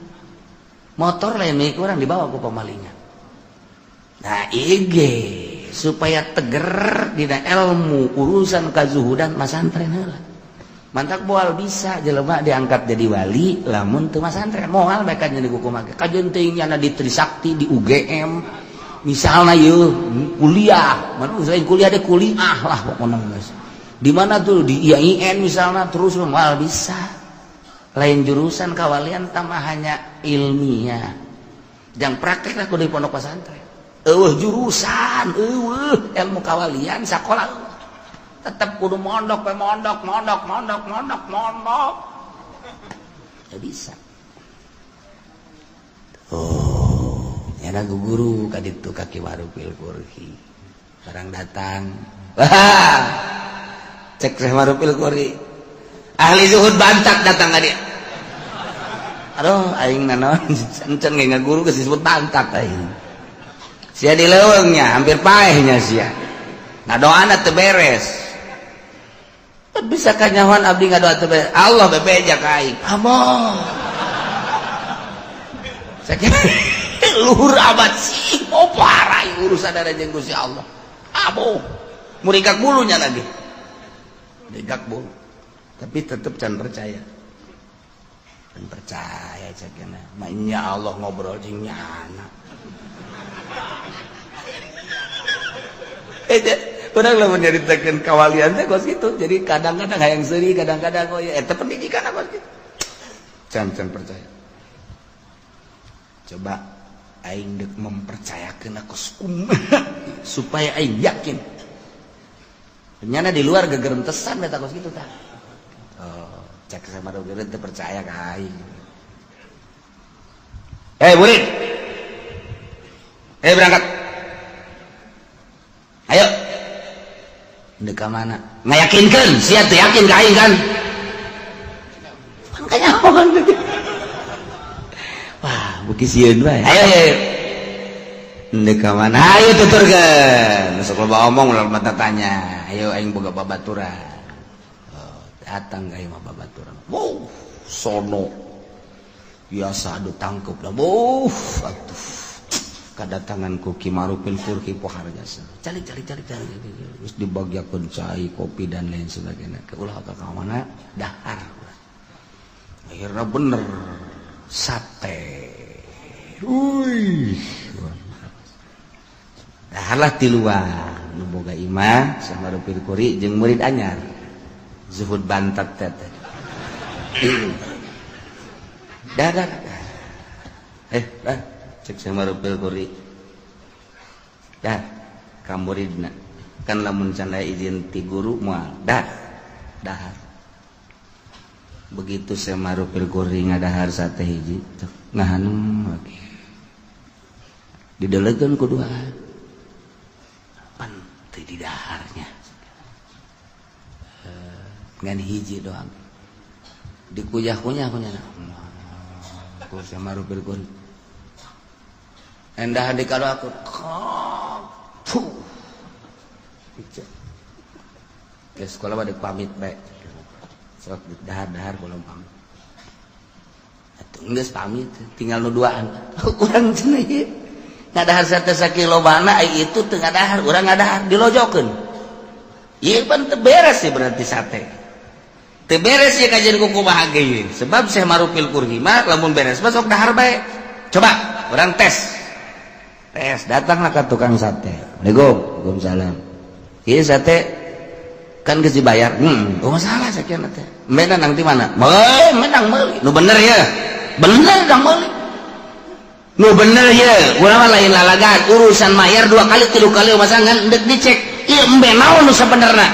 motor lain milik urang dibawa ku pamalingan nah ige supaya teger dina ilmu urusan kazuhudan masantren heula mantak moal bisa jelema diangkat jadi wali lamun teu masantren moal mereka jadi kumaha kajeun teuing nya di Trisakti di UGM misalna yeuh kuliah mun selain kuliah deh kuliah lah pokona geus di mana tuh di IAIN misalna terus moal bisa lain jurusan kawalian tambah hanya ilmiah jang praktek lah kudu di pondok pesantren jurusan ilmu kawalian sakola tetap kudu mondok ya bisa nyana guru kaditu kaki Ma'rufil Qurhi barang datang cek Syekh Ma'rufil Qurhi ahli zuhud bantak datang ka dia aduh aing naon encen ge ngaguru geus disebut bantak aing sia di leuweungnya hampir paehnya sia ngadoana teu beres bisa kanyawan abdi ngadoa teu beres Allah bebeja ka aing amoh sakit luhur abad sih parah urusan ada jeung Gusti Allah amoh murigak bulunya lagi murigak bulu tapi tetep can percaya cekna mainnya Allah ngobrol jeung nyana orang lah menceritakan kawalian teh kos gitu jadi kadang-kadang hayang seuri kadang-kadang oh ya eta pendidikan apa gitu can percaya coba aing dek mempercayakeun kos supaya aing yakin. Ternyata di luar gegerentesan beta kos gitu tah. Oh, cek sama dogeun teu percaya ka aing. Murid. Berangkat. Ayo. Ndek ka mana? Ngayakinkeun, sia teu yakin ka aing kan? Pan kanyahoan. Wah, buki sieun bae. Ayo. Ndek ka mana? Ayo tuturkeun. Sok loba omong ulah mata tanya. Ayo aing boga babaturan. Oh, datang ka ieu mah babaturan. Wow, sono. Biasa adu tangkep lah. Atuh. Kedatangan ku Ki Marupil Furki pohar jasa. Cari. Terus dibagiakeun cai, kopi dan lain sebagainya. Ke ulah ka mana? Dahar. Akhirnya bener sate. Daharlah ti luar. Nu boga imah sama Marupil Furki jeung murid anyar. Zuhud bantat teh. Dah. Cek sama Marupil Furki. Dah, ka muridna. Kan lamun canda izin ti guru moal. Dah. Begitu sama Marupil Furki ngadahar sate hiji, ngahanem lagi. Didelegeun kuduaan. Pan teu di daharnya. Ngan hiji doang. Dikuyah-kunyah ku sama Marupil Furki. Endah dikado aku. Ke sekolah bade pamit bae. Sok dahar-dahar kula pamit. Atuh geus pamit tinggal nu duaan. Urang cenah ieu. Ngadahar sate sakilobana itu teu ngadahar, urang ngadahar dilojokeun. Ieu pan teu beres sih berarti sate. Teu beres ya kajian kuku bahagia ieu. Sebab Syekh Marupil Furki mah lamun beres mah sok dahar bae. Coba urang tes. Datanglah ke tukang sate. Assalamualaikum. Waalaikumsalam. Ieu sate kan geus dibayar. Masalah sakieu teh. Mbena nang ti mana? Menang meuli. Nu bener ya. Bener dang meuli. Nu bener ya. Urang mah lain lalagan, urusan mayar 2 kali 3 kali masangan deuk dicek. Ieu embe naon nu sabenerna?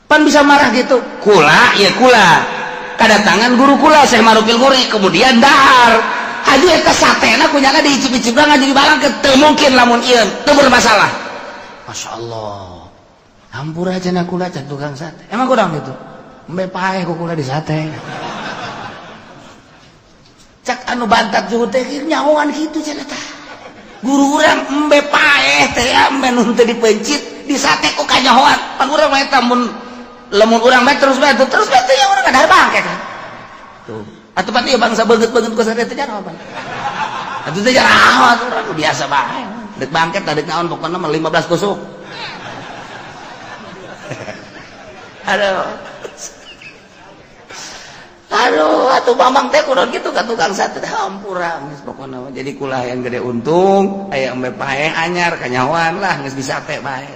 Pan bisa marah gitu. Kula. Kedatangan guru kula Syekh Marupil Furki kemudian dahar. Aduh eta satena kunyana diicip-icip lah ngajudi balang teu mungkin lamun ieu teu bermasalah. Masya Allah. Hampura cenah kula can tukang sate. Emang kurang gitu. Embe paeh ku kula di sate. Cak anu bantat juhud teh nyahoan kitu cenah tah. Guru urang embe paeh teh embe nu teu dipencit di sate ku kanyahoan. Pan urang mah eta mun lamun urang mah terus bae teh ya urang ada bangke kan. Tuh. Atau pati bangsa beungeut-beungeut ku sate teh jaraha pan. Atuh teh jaraha urang biasa bae. Dek bangket dek naon pokona mah 15 tusuk. Aduh, atuh mamang teh kudu kitu ka tukang sate teh hampura geus pokona jadi kulah yang gede untung, aya embe paeh anyar kanyahoan lah geus bisa teh bae.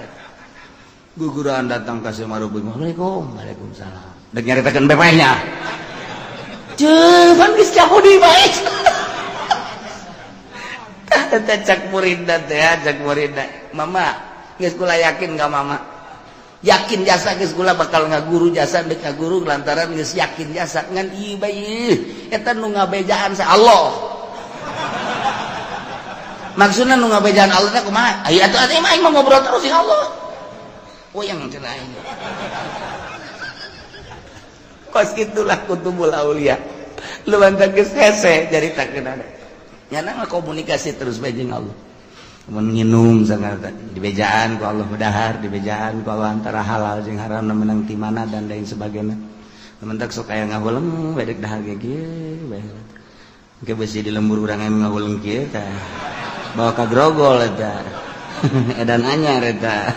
Guguran datang ka Syekh Marupil. Waalaikumsalam. Dek nyaritakeun embe paehnya. Cuman geus cahudi bae. Tah cak muridna teh, cak muridna. Mama, geus kula yakin ka mama. Yakin jasa geus kula bakal ngaguru jasa deuk ngaguru lantaran geus yakin jasa ngan ieu bae. Eta nu ngabejaan sa Allah. Maksudna nu ngabejaan Allah teh kumaha? Aya atuh atuh mah aing mah ngobrol terus jeung Allah. Yang cenah aing. Kos itulah kutubul aulia. Lumantan geus hese jaritakeun ada. Nyana komunikasi terus bae jeung Allah. Mun nginum sangat dibejaan ku Allah dahar, dibejaan ku Allah antara halal jeung haram menang ti mana dan lain sebagainya. Mentak sok aya ngahuleng bae dek dahar ge kieu bae. Engke beusi di lembur urang aya ngahuleng kieu tah. Bawa ka grogol eta. Edan anyar eta.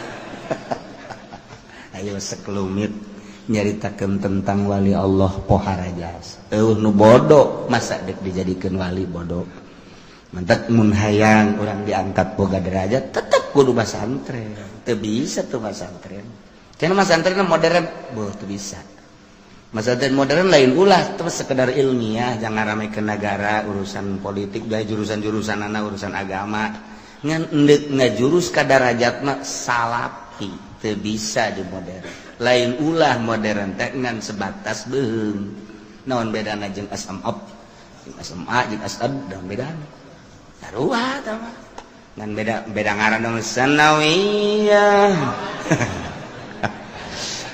Ayo sekelumit nyaritakeun tentang wali Allah pohara jasa. Nu bodoh masa dek dijadikeun wali bodoh. Mantak mun hayang urang diangkat boga derajat tetep kudu basantren. Teu bisa tuh basantren. Cenah masantren modern, teu bisa. Masantren modern lain ulah terus sekedar ilmiah, jangan ramekeun negara, urusan politik, da jurusan-jurusanana urusan agama. ngan endek ngajurus ka darajatna salafi teu bisa di modern lain ulah modern teh ngan sebatas beung naon bedana jeung SMA jeung SMA jeung asad dan bedana sarua tah mah ngan beda ngaran sanawiyah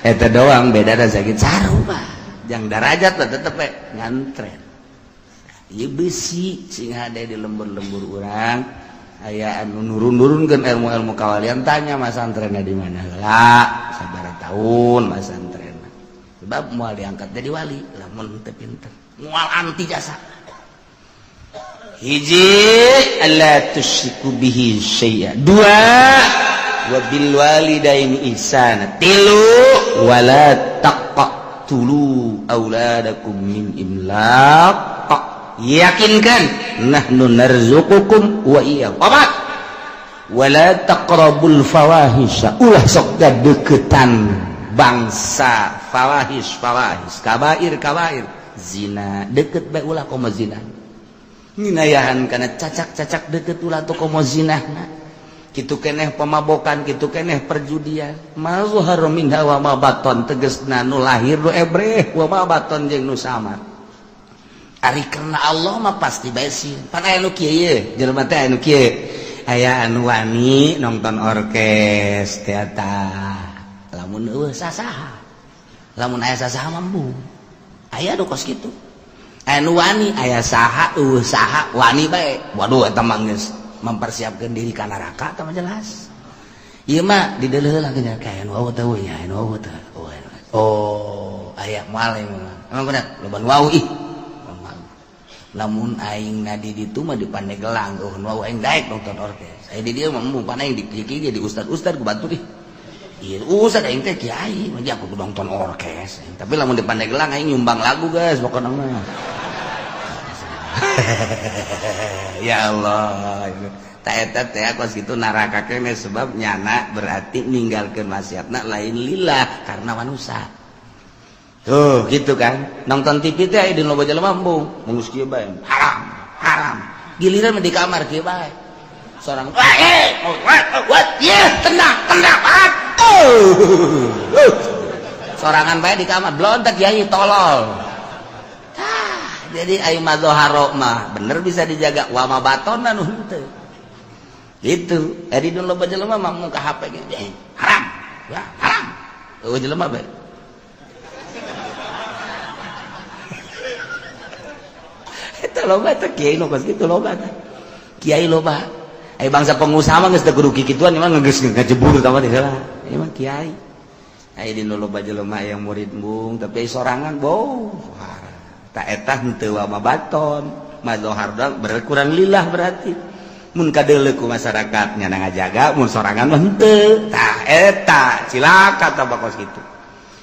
eta doang beda da sakit sarua jang derajat mah tetep ngantren ieu besi sing hade di lembur-lembur urang aya anu nurun-nurunkeun ilmu-ilmu kawalian tanya mas antrenna di mana heula sabaraha taun mas antrenna sebab moal diangkat jadi wali lamun teu pinter moal anti jasa hiji alla tusyriku bihi syai'a dua wa bil walidaini ihsana tilu wala taqtulu auladakum min imlaq yakinkan nahnu narzuqukum wa iyyahum apa wala taqrabul fawahisha ulah sok deketan bangsa fawahis kabair zina deket bae ulah komo zina nginayahan kana cacak deket ulah teu komo zinahna kitu keneh pemabokan kitu keneh perjudian ma zuharu minha wa ma baton tegasna nu lahir nu ebreh wa ma baton jeung nu samar ari karena Allah mah pasti bae sih pan aya nu kieu ye jelema teh anu kieu aya anu wani nonton orkes teata lamun eueuh sasaha lamun aya sasaha mambu aya nu kos kitu aya nu wani aya saha eueuh saha wani bae waduh eta mah geus mempersiapkeun diri ka neraka tah mah jelas ieu mah di deuleuh geus kayak anu wau teh we anu wau teh oh aya moal emang bener loba nu wau ih lamun aing nadi ditu mah di Pandeglang wau aing daek nonton orkes aya di dieu mah mung pan aing dikiki di ustad-ustad ku batu ih ieu ustad aing teh kiai mah aku nonton orkes tapi lamun di Pandeglang aing nyumbang lagu guys pokona mah ya Allah ta eta teh kos kitu neraka keneh sebab nyana berarti ninggalkeun maksiatna lain lillah karena manusia tuh gitu kan nonton TV teh aya di loba jelema embung mungus kieu bae haram giliran di kamar kieu bae sorang ya tenang sorangan bae di kamar blontak kiai tolol jadi ayo mazharo mah bener bisa dijaga wa ma baton anu henteu gitu adi di loba jelema mah mun ka HP ge haram ya haram eueuh jelema bae eta loba teh kiai nu kos kitu loba teh kiai loba aya bangsa pengusaha mah geus teu kudu kikituan mah geus ngajebur tah mah heula ieu mah kiai aya di loba jelema yang murid embung tapi sorangan boh ta eta henteu wa mabaton mazhar berkurang lillah berarti mun kadeuleu ku masyarakat nya ngajaga mun sorangan mah henteu tah eta cilaka tah bakos kitu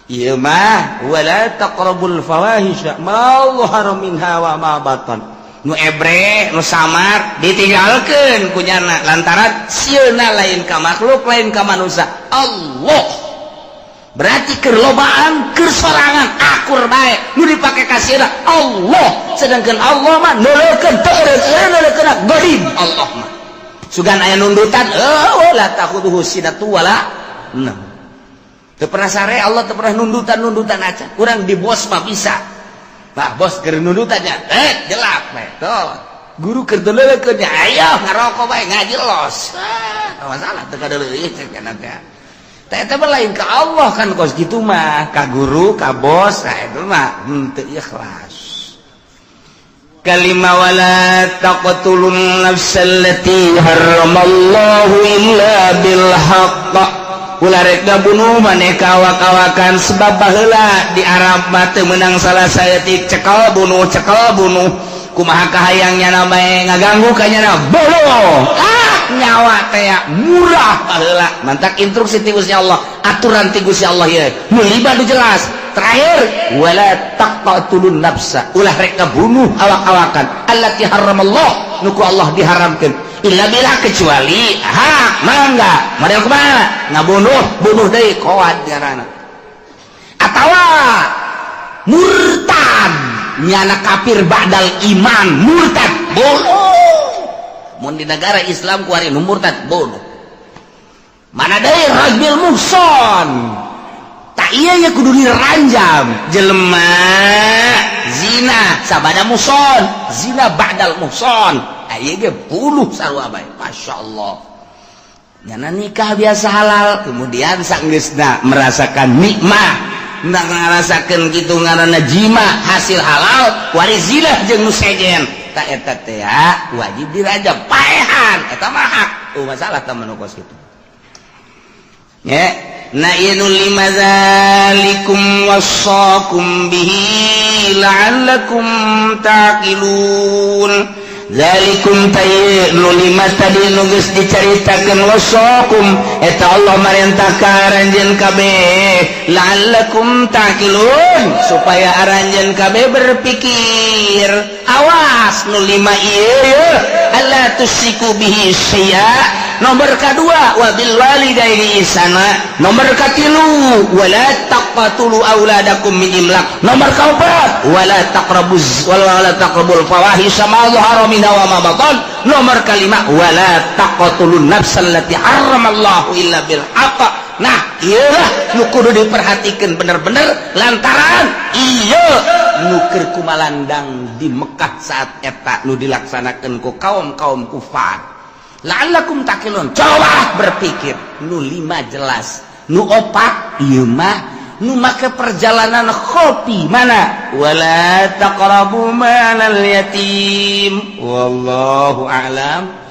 ieu mah wala taqrabul fawahisha ma dhahara minha wa ma batan nu ebre nu samar ditinggalkeun ku nyana lantaran sieuna lain ka makhluk lain ka manusia Allah berarti keur lobaan keur sorangan akur bae nu dipake ka sieuna Allah sedangkan Allah mah neulekeun teu neulekeun godim Allah mah sugan aya nundutan la takhuduhu sinatu wala nah teu pernah sare Allah teu pernah nundutan acan urang di bos mah bisa bah bos keur nundutannya jelap bae tuh guru keur deulekeun nya ayo ngarokok bae ngaji los masalah teu kadeuleuh cenah teh teh eta mah lain ka Allah kan kos kitu mah ka guru ka bos itu mah henteu ikhlas kalima wala taqtulun nafsallati haramallahu illa bil haqq ulah rek bunuh maneh kawa-kawakan sebab baheula di Arab mah teu meunang salah saeutik cekal bunuh kumaha kahayangnya bae ngaganggu ka nyana bolo nyawa teh murah baheula mantak instruksi ti Gusti Allah aturan ti Gusti Allah ye nu liba nu jelas terakhir wala taqtulun nafsa ulah rek bunuh awak-awakan allati haramallah nu ku Allah diharamkeun illa bila kecuali mangga model kumaha ngabunuh deui koad ngaranna atawa murtad nyana kafir ba'dal iman murtad mun di negara Islam ku ari nu murtad bodoh mana deui rajul muhson tak iya ya kudu diranjam jelema zina sabada muhson zina ba'dal muhson aya ge puluh sarua bae masyaallah nyana nikah biasa halal kemudian sanggeusna merasakan nikmah ndak ngarasakeun kitu ngaranna jima hasil halal wari zina jeung nu sejen ta eta teh wajib dirajam paehan eta mah hak masalah teh menukos kitu ya na'inu limadzalikum wassaqum bihi la'allakum taqilun zalikum tayyinu lima tadi nu geus dicaritakeun wassaqum eta Allah marentah ka aranjeun kabeh la'allakum taqilun supaya aranjeun kabeh berpikir awas nu lima ieu alla tusyriku bihi syai'a nomor kedua wabil walidaini ihsana nomor katilu wala taqtulu auladakum min imlaq nomor kaopat wala taqrabul fawahisha ma dhahara minha wa ma batan nomor kalima wala taqtulun nafsal lati harramallahu illa bil haqq nah ieulah nu kudu diperhatikeun bener-bener lantaran ieu nu keur kumalandang di Mekah saat eta nu dilaksanakeun ku kaum-kaum kufar la'allakum taqilun coba berpikir nu lima jelas nu opat ieu mah nu make perjalanan khofi mana wala taqrabu malal yatim wallahu a'lam